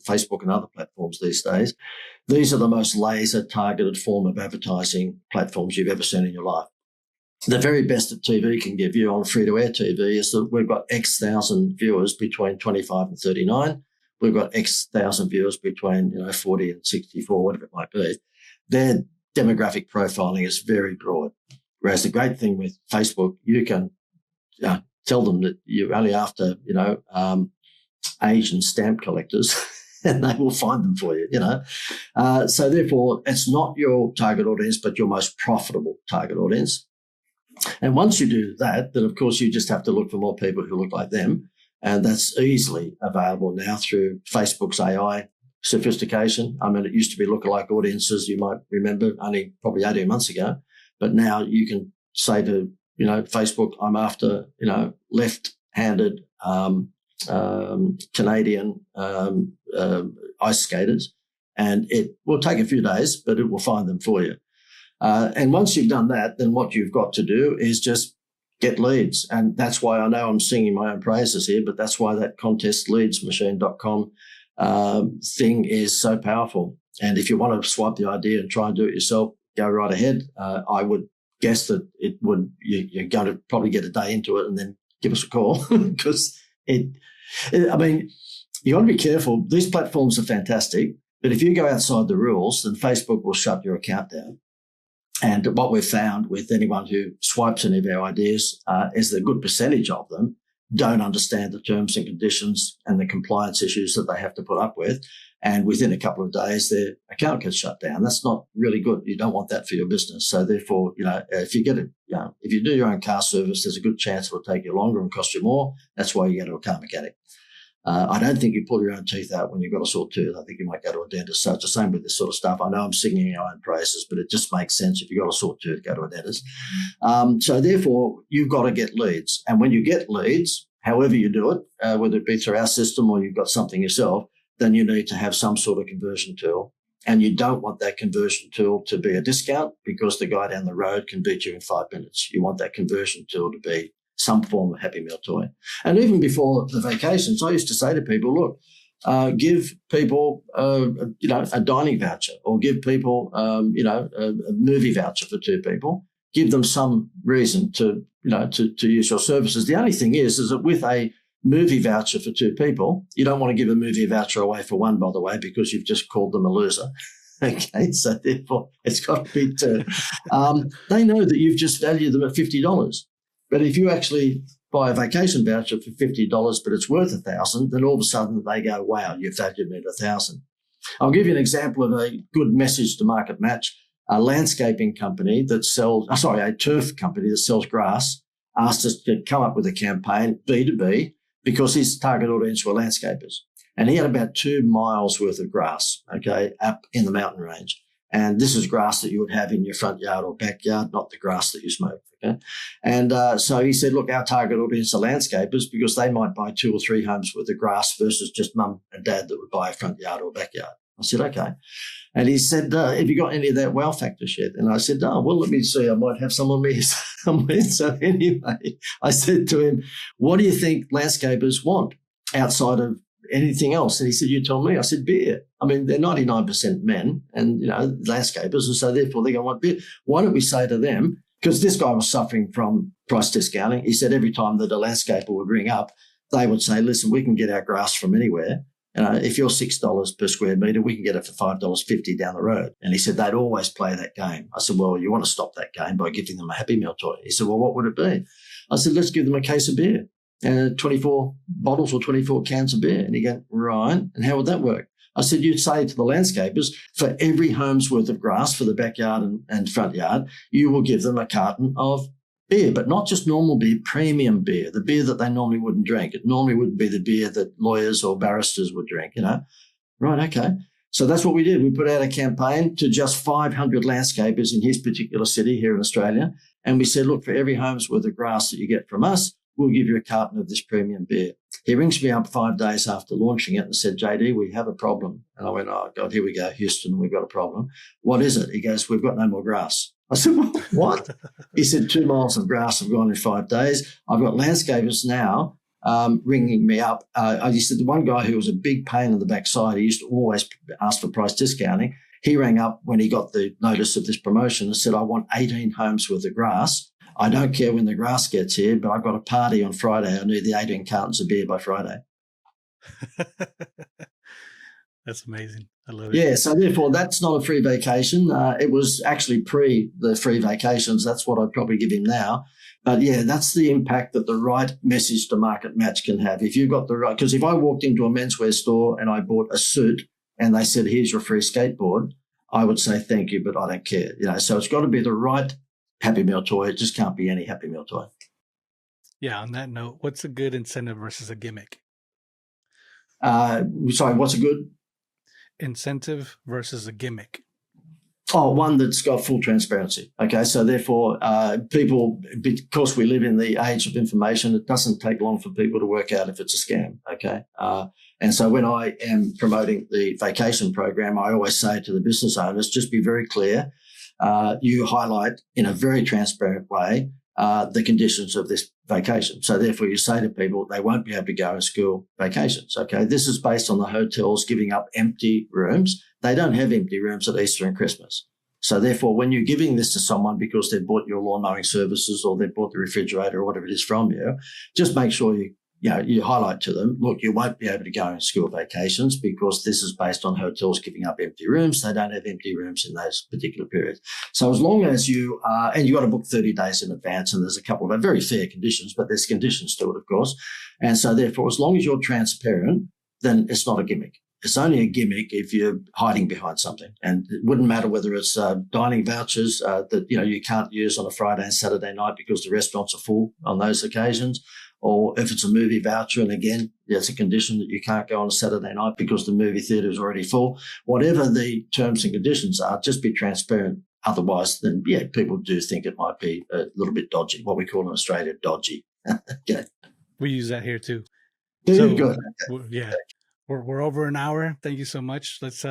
Facebook and other platforms these days. These are the most laser-targeted form of advertising platforms you've ever seen in your life. The very best that TV can give you on free-to-air TV is that we've got X thousand viewers between 25 and 39. We've got X thousand viewers between 40 and 64, whatever it might be. Their demographic profiling is very broad. Whereas the great thing with Facebook, you can tell them that you're only after Asian stamp collectors. And they will find them for you, So therefore, it's not your target audience, but your most profitable target audience. And once you do that, then, of course, you just have to look for more people who look like them. And that's easily available now through Facebook's AI sophistication. I mean, it used to be lookalike audiences, you might remember, only probably 18 months ago. But now you can say to, Facebook, I'm after, left-handed Canadian ice skaters, and it will take a few days, but it will find them for you. And once you've done that, then what you've got to do is just get leads. And that's why I know I'm singing my own praises here, but that's why that contestleadsmachine.com thing is so powerful. And if you want to swipe the idea and try and do it yourself, go right ahead. I would guess that you're going to probably get a day into it and then give us a call because you got to be careful. These platforms are fantastic, but if you go outside the rules, then Facebook will shut your account down. And what we've found with anyone who swipes any of our ideas is that a good percentage of them don't understand the terms and conditions and the compliance issues that they have to put up with. And within a couple of days, their account gets shut down. That's not really good. You don't want that for your business. So therefore, if you get it, if you do your own car service, there's a good chance it'll take you longer and cost you more. That's why you go to a car mechanic. I don't think you pull your own teeth out when you've got a sore tooth. I think you might go to a dentist. So it's the same with this sort of stuff. I know I'm singing our own praises, but it just makes sense. If you've got a sore tooth, go to a dentist. So therefore, you've got to get leads. And when you get leads, however you do it, whether it be through our system or you've got something yourself, then you need to have some sort of conversion tool. And you don't want that conversion tool to be a discount because the guy down the road can beat you in 5 minutes. You want that conversion tool to be some form of Happy Meal toy. And even before the vacations, I used to say to people, look, give people, a dining voucher or give people, a movie voucher for 2 people. Give them some reason to use your services. The only thing is that with a movie voucher for 2 people, you don't want to give a movie voucher away for 1, by the way, because you've just called them a loser. Okay, so therefore it's got to be 2. They know that you've just valued them at $50. But if you actually buy a vacation voucher for $50, but it's worth $1,000, then all of a sudden they go, wow, you've valued me at $1,000. I'll give you an example of a good message to market match. A landscaping company that sells, a turf company that sells grass asked us to come up with a campaign, B2B, because his target audience were landscapers. And he had about 2 miles worth of grass, up in the mountain range. And this is grass that you would have in your front yard or backyard, not the grass that you smoke. Okay. And so he said, look, our target audience are landscapers because they might buy 2 or 3 homes worth of grass versus just mum and dad that would buy a front yard or backyard. I said, okay. And he said, have you got any of that wow factor shit? And I said, oh, well, let me see. I might have some on me somewhere. So anyway, I said to him, what do you think landscapers want outside of anything else? And he said, you tell me. I said, beer. I mean, they're 99% men and, landscapers. And so therefore they're going to want beer. Why don't we say to them, because this guy was suffering from price discounting. He said every time that a landscaper would ring up, they would say, listen, we can get our grass from anywhere. If you're $6 per square metre, we can get it for $5.50 down the road. And he said they'd always play that game. I said, well, you want to stop that game by giving them a Happy Meal toy. He said, well, what would it be? I said, let's give them a case of beer, 24 bottles or 24 cans of beer. And he goes, right, and how would that work? I said, you'd say to the landscapers, for every home's worth of grass for the backyard and front yard, you will give them a carton of beer, but not just normal beer, premium beer, the beer that they normally wouldn't drink. It normally wouldn't be the beer that lawyers or barristers would drink, Right, okay. So that's what we did. We put out a campaign to just 500 landscapers in his particular city here in Australia. And we said, look, for every home's worth of grass that you get from us, we'll give you a carton of this premium beer. He rings me up 5 days after launching it and said, JD, we have a problem. And I went, oh, God, here we go, Houston, we've got a problem. What is it? He goes, we've got no more grass. I said, well, what? He said, 2 miles of grass have gone in 5 days. I've got landscapers now ringing me up. He said, the one guy who was a big pain in the backside, he used to always ask for price discounting. He rang up when he got the notice of this promotion and said, I want 18 homes worth of grass. I don't care when the grass gets here, but I've got a party on Friday. I need the 18 cartons of beer by Friday. That's amazing. I love it. Yeah, so therefore that's not a free vacation. It was actually pre the free vacations. That's what I'd probably give him now. But yeah, that's the impact that the right message to market match can have. If you've got the right, because if I walked into a menswear store and I bought a suit and they said, here's your free skateboard, I would say, thank you, but I don't care. So it's got to be the right Happy Meal toy. It just can't be any Happy Meal toy. Yeah. On that note, what's a good incentive versus a gimmick? Sorry, what's a good incentive versus a gimmick? Oh, one that's got full transparency. Okay, so therefore, people, because we live in the age of information, it doesn't take long for people to work out if it's a scam. Okay, and so when I am promoting the vacation program, I always say to the business owners, just be very clear. You highlight in a very transparent way the conditions of this vacation. So therefore, you say to people they won't be able to go on school vacations. Okay, this is based on the hotels giving up empty rooms. They don't have empty rooms at Easter and Christmas. So therefore, when you're giving this to someone because they've bought your lawn mowing services or they've bought the refrigerator or whatever it is from you, just make sure you highlight to them, look, you won't be able to go on school vacations because this is based on hotels giving up empty rooms. They don't have empty rooms in those particular periods. So as long as you and you got to book 30 days in advance, and there's a couple of very fair conditions, but there's conditions to it, of course. And so therefore, as long as you're transparent, then it's not a gimmick. It's only a gimmick if you're hiding behind something. And it wouldn't matter whether it's dining vouchers that you can't use on a Friday and Saturday night because the restaurants are full on those occasions, or if it's a movie voucher, and again, it's a condition that you can't go on a Saturday night because the movie theatre is already full. Whatever the terms and conditions are, just be transparent. Otherwise, then, people do think it might be a little bit dodgy, what we call in Australia, dodgy. Okay. We use that here too. Good. Okay. Yeah. We're over an hour. Thank you so much. Let's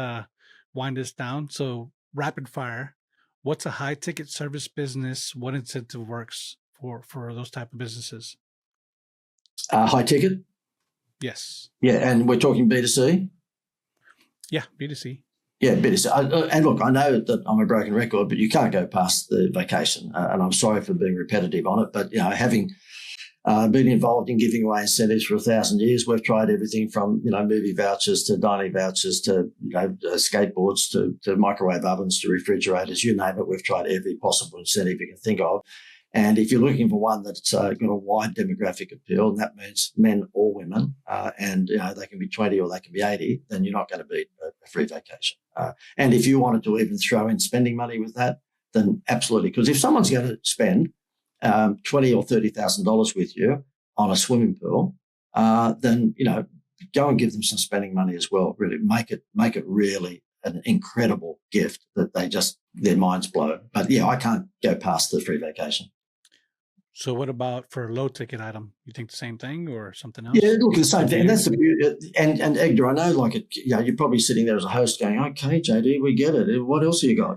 wind this down. So rapid fire. What's a high ticket service business? What incentive works for those type of businesses? High ticket? Yes. Yeah, and we're talking B2C? Yeah, B2C. Yeah, B2C. And look, I know that I'm a broken record, but you can't go past the vacation. And I'm sorry for being repetitive on it, but, having been involved in giving away incentives for 1,000 years. We've tried everything from, movie vouchers to dining vouchers to, skateboards to microwave ovens to refrigerators, you name it. We've tried every possible incentive you can think of. And if you're looking for one that's got a wide demographic appeal, and that means men or women, and they can be 20 or they can be 80, then you're not going to beat a free vacation. And if you wanted to even throw in spending money with that, then absolutely. Because if someone's going to spend $20,000 or $30,000 with you on a swimming pool, then go and give them some spending money as well. Really make it really an incredible gift that their minds blow. But I can't go past the free vacation. So what about for a low ticket item? You think the same thing or something else? Yeah, look, the same thing. And that's the beauty. And Edgar, I know, like, you're probably sitting there as a host going, okay, JD, we get it. What else have you got?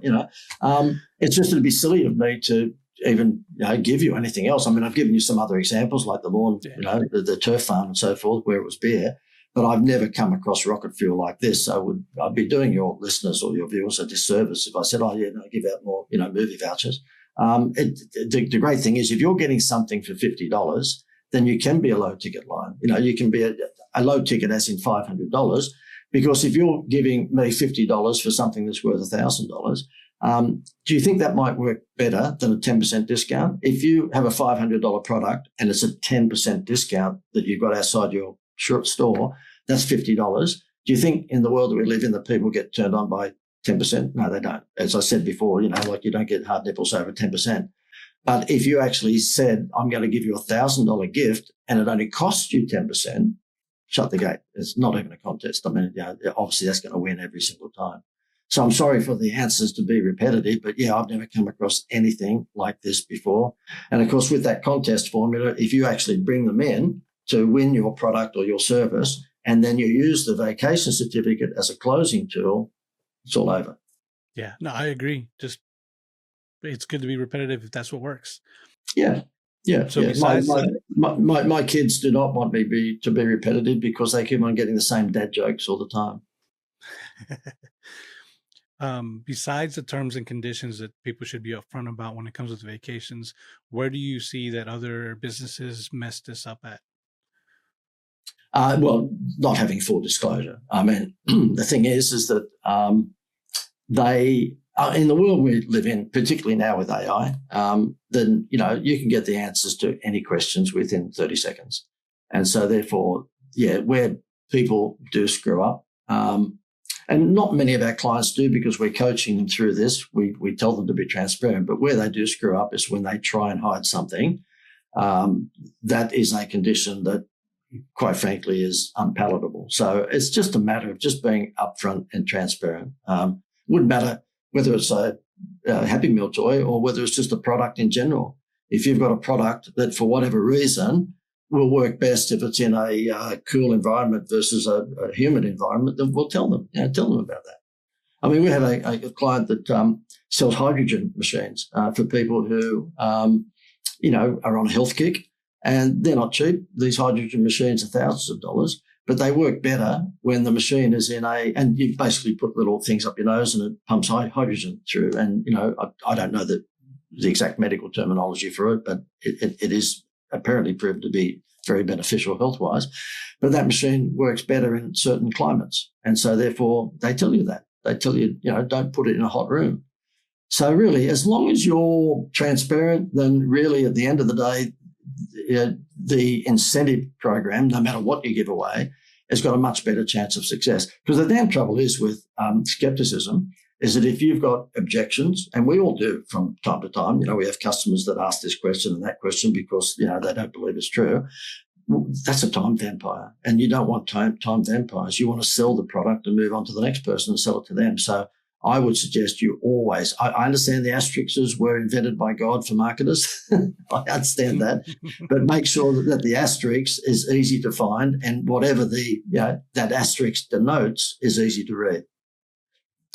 It's just it'd be silly of me to even give you anything else. I mean, I've given you some other examples like the lawn, the turf farm and so forth, where it was bare. But I've never come across rocket fuel like this. So I'd be doing your listeners or your viewers a disservice if I said, give out more, movie vouchers. The great thing is if you're getting something for $50, then you can be a low ticket line. You can be a low ticket as in $500, because if you're giving me $50 for something that's worth $1,000, do you think that might work better than a 10% discount? If you have a $500 product and it's a 10% discount that you've got outside your short store, that's $50. Do you think in the world that we live in that people get turned on by 10%? No, they don't. As I said before, you don't get hard nipples over 10%. But if you actually said, I'm going to give you a $1,000 gift and it only costs you 10%, shut the gate. It's not even a contest. I mean, obviously that's going to win every single time. So I'm sorry for the answers to be repetitive, but I've never come across anything like this before. And of course, with that contest formula, if you actually bring them in to win your product or your service, and then you use the vacation certificate as a closing tool, it's all over. Yeah, no, I agree. Just it's good to be repetitive if that's what works. Yeah. So besides my kids do not want me to be repetitive because they keep on getting the same dad jokes all the time. Besides the terms and conditions that people should be upfront about when it comes to vacations, where do you see that other businesses mess this up at? Well, not having full disclosure. I mean, the thing is that they in the world we live in, particularly now with AI, then, you can get the answers to any questions within 30 seconds. And so therefore, where people do screw up, and not many of our clients do because we're coaching them through this, we tell them to be transparent, but where they do screw up is when they try and hide something. That is a condition that, quite frankly, is unpalatable. So it's just a matter of just being upfront and transparent. Wouldn't matter whether it's a Happy Meal toy or whether it's just a product in general. If you've got a product that for whatever reason will work best if it's in a cool environment versus a humid environment, then we'll tell them, tell them about that. I mean, we have a client that sells hydrogen machines for people who, are on a health kick, and they're not cheap. These hydrogen machines are thousands of dollars, but they work better when the machine is and you basically put little things up your nose and it pumps hydrogen through. And, I don't know the exact medical terminology for it, but it is apparently proved to be very beneficial health-wise. But that machine works better in certain climates. And so therefore they tell you that. They tell you, don't put it in a hot room. So really, as long as you're transparent, then really at the end of the day, the incentive program, no matter what you give away, has got a much better chance of success. Because the damn trouble is with skepticism is that if you've got objections, and we all do from time to time, we have customers that ask this question and that question because, they don't believe it's true. That's a time vampire. And you don't want time vampires. You want to sell the product and move on to the next person and sell it to them. So I would suggest you always, I understand the asterisks were invented by God for marketers. I understand that, but make sure that the asterisk is easy to find and whatever that asterisk denotes is easy to read.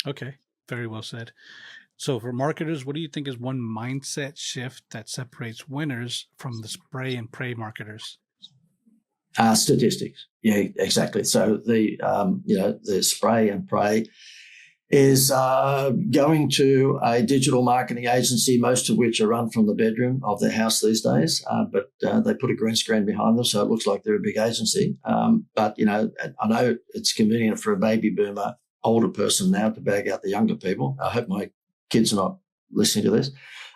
Okay. Very well said. So for marketers, what do you think is one mindset shift that separates winners from the spray and pray marketers? Statistics. Yeah, exactly. So the spray and pray is going to a digital marketing agency, most of which are run from the bedroom of their house these days, but they put a green screen behind them, so it looks like they're a big agency. But, I know it's convenient for a baby boomer, older person now to bag out the younger people. I hope my kids are not listening to this.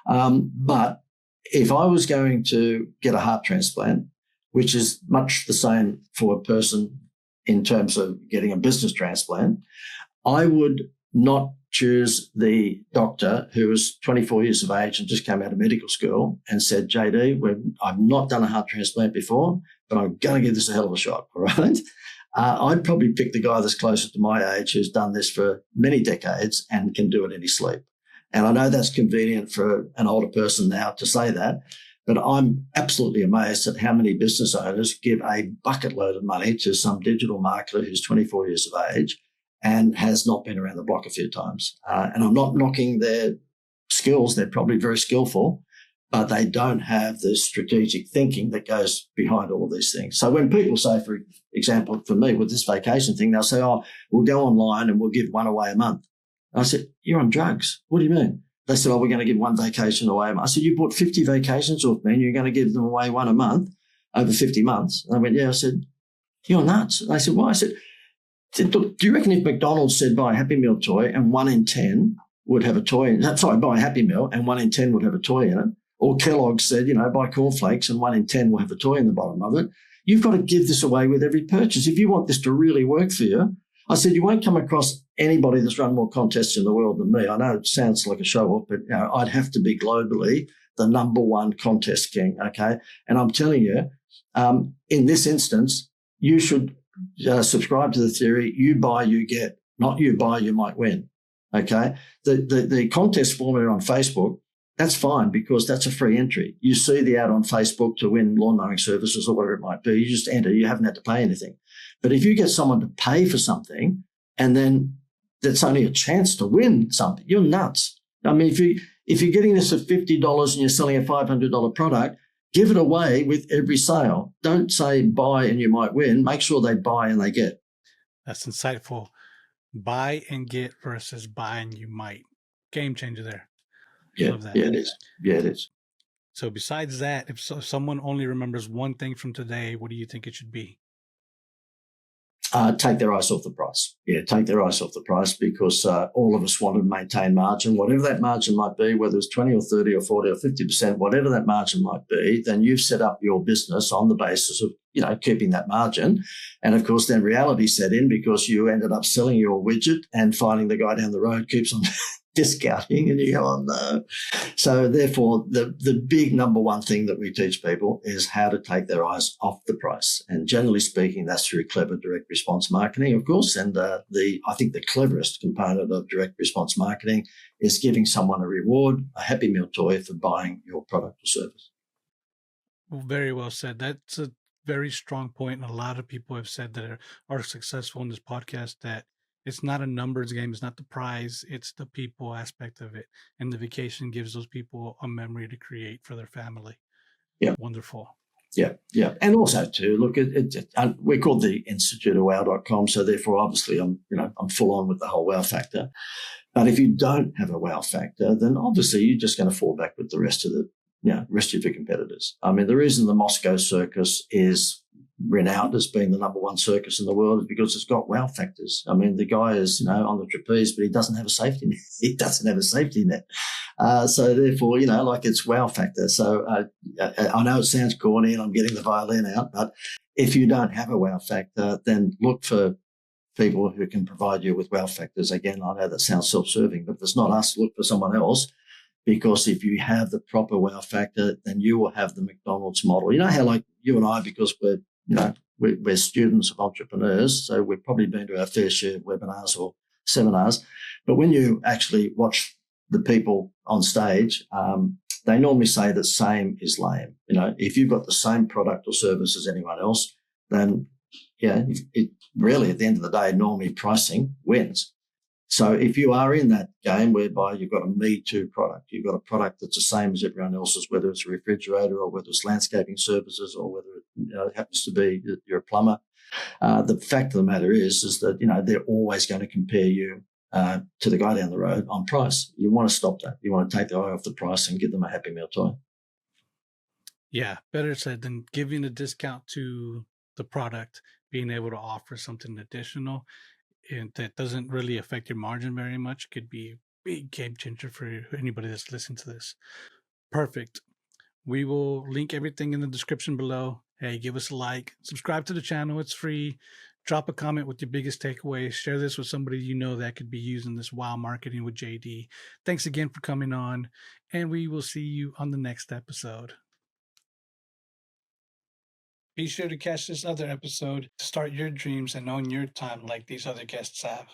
But if I was going to get a heart transplant, which is much the same for a person in terms of getting a business transplant, I would not choose the doctor who was 24 years of age and just came out of medical school and said, JD, I've not done a heart transplant before, but I'm going to give this a hell of a shot, all right? I'd probably pick the guy that's closer to my age who's done this for many decades and can do it in his sleep. And I know that's convenient for an older person now to say that, But I'm absolutely amazed at how many business owners give a bucket load of money to some digital marketer who's 24 years of age and has not been around the block a few times. And I'm not knocking their skills. They're probably very skillful, but they don't have the strategic thinking that goes behind all of these things. So when people say, for example, for me with this vacation thing, they'll say, oh, we'll go online and we'll give one away a month. And I said, you're on drugs. What do you mean? They said, oh, we're going to give one vacation away a month. I said, you bought 50 vacations off me and you're going to give them away one a month over 50 months. And I went, yeah. I said, you're nuts. And they said, why? I said, do you reckon if McDonald said buy a Happy Meal toy and 1 in 10 would have a toy in it? Sorry, buy a Happy Meal and 1 in 10 would have a toy in it. Or Kellogg's said, buy cornflakes and 1 in 10 will have a toy in the bottom of it. You've got to give this away with every purchase. If you want this to really work for you, I said, you won't come across anybody that's run more contests in the world than me. I know it sounds like a show-off, but I'd have to be globally the number one contest king, okay? And I'm telling you, in this instance, you should subscribe to the theory, you buy, you get, not you buy, you might win, okay? The contest formula on Facebook, that's fine because that's a free entry. You see the ad on Facebook to win lawn mowing services or whatever it might be. You just enter. You haven't had to pay anything. But if you get someone to pay for something and then that's only a chance to win something, you're nuts. I mean, if you're getting this at $50 and you're selling a $500 product, give it away with every sale. Don't say buy and you might win. Make sure they buy and they get. That's insightful. Buy and get versus buy and you might. Game changer there. Yeah, Love that. yeah, it is. Yeah, it is. So besides that, if someone only remembers one thing from today, what do you think it should be? Take their eyes off the price. Yeah, take their eyes off the price because all of us want to maintain margin, whatever that margin might be, whether it's 20 or 30 or 40 or 50%, whatever that margin might be, then you've set up your business on the basis of, keeping that margin. And of course, then reality set in because you ended up selling your widget and finding the guy down the road keeps on discounting and you go, oh no. So therefore, the big number one thing that we teach people is how to take their eyes off the price. And generally speaking, that's through clever direct response marketing, of course. And I think the cleverest component of direct response marketing is giving someone a reward, a Happy Meal toy for buying your product or service. Well, very well said. That's a very strong point. And a lot of people have said that are successful in this podcast that it's not a numbers game. It's not the prize. It's the people aspect of it. And the vacation gives those people a memory to create for their family. Yeah. Wonderful. Yeah, yeah. And also too, look, we're called the Institute of Wow.com. So therefore, obviously, I'm full on with the whole wow factor. But if you don't have a wow factor, then obviously you're just going to fall back with the rest of your competitors. I mean, the reason the Moscow circus is renowned as being the number one circus in the world is because it's got wow factors. I mean, the guy is, on the trapeze, but he doesn't have a safety net. He doesn't have a safety net. So therefore, it's wow factor. So I know it sounds corny and I'm getting the violin out, but if you don't have a wow factor, then look for people who can provide you with wow factors. Again, I know that sounds self-serving, but if it's not us, look for someone else. Because if you have the proper wow factor, then you will have the McDonald's model. You know how like you and I, because we're students of entrepreneurs, so we've probably been to our fair share of webinars or seminars. But when you actually watch the people on stage, they normally say that same is lame. If you've got the same product or service as anyone else, then it really at the end of the day, normally pricing wins. So if you are in that game whereby you've got a Me Too product, you've got a product that's the same as everyone else's, whether it's a refrigerator or whether it's landscaping services or whether it happens to be that you're a plumber, the fact of the matter is that, they're always going to compare you to the guy down the road on price. You want to stop that. You want to take the eye off the price and give them a Happy Meal toy. Yeah, better said than giving a discount to the product, being able to offer something additional. And that doesn't really affect your margin very much. Could be a big game changer for anybody that's listening to this. Perfect. We will link everything in the description below. Hey, give us a like, subscribe to the channel. It's free. Drop a comment with your biggest takeaways. Share this with somebody that could be using this wow marketing with JD. Thanks again for coming on, and we will see you on the next episode. Be sure to catch this other episode to start your dreams and own your time like these other guests have.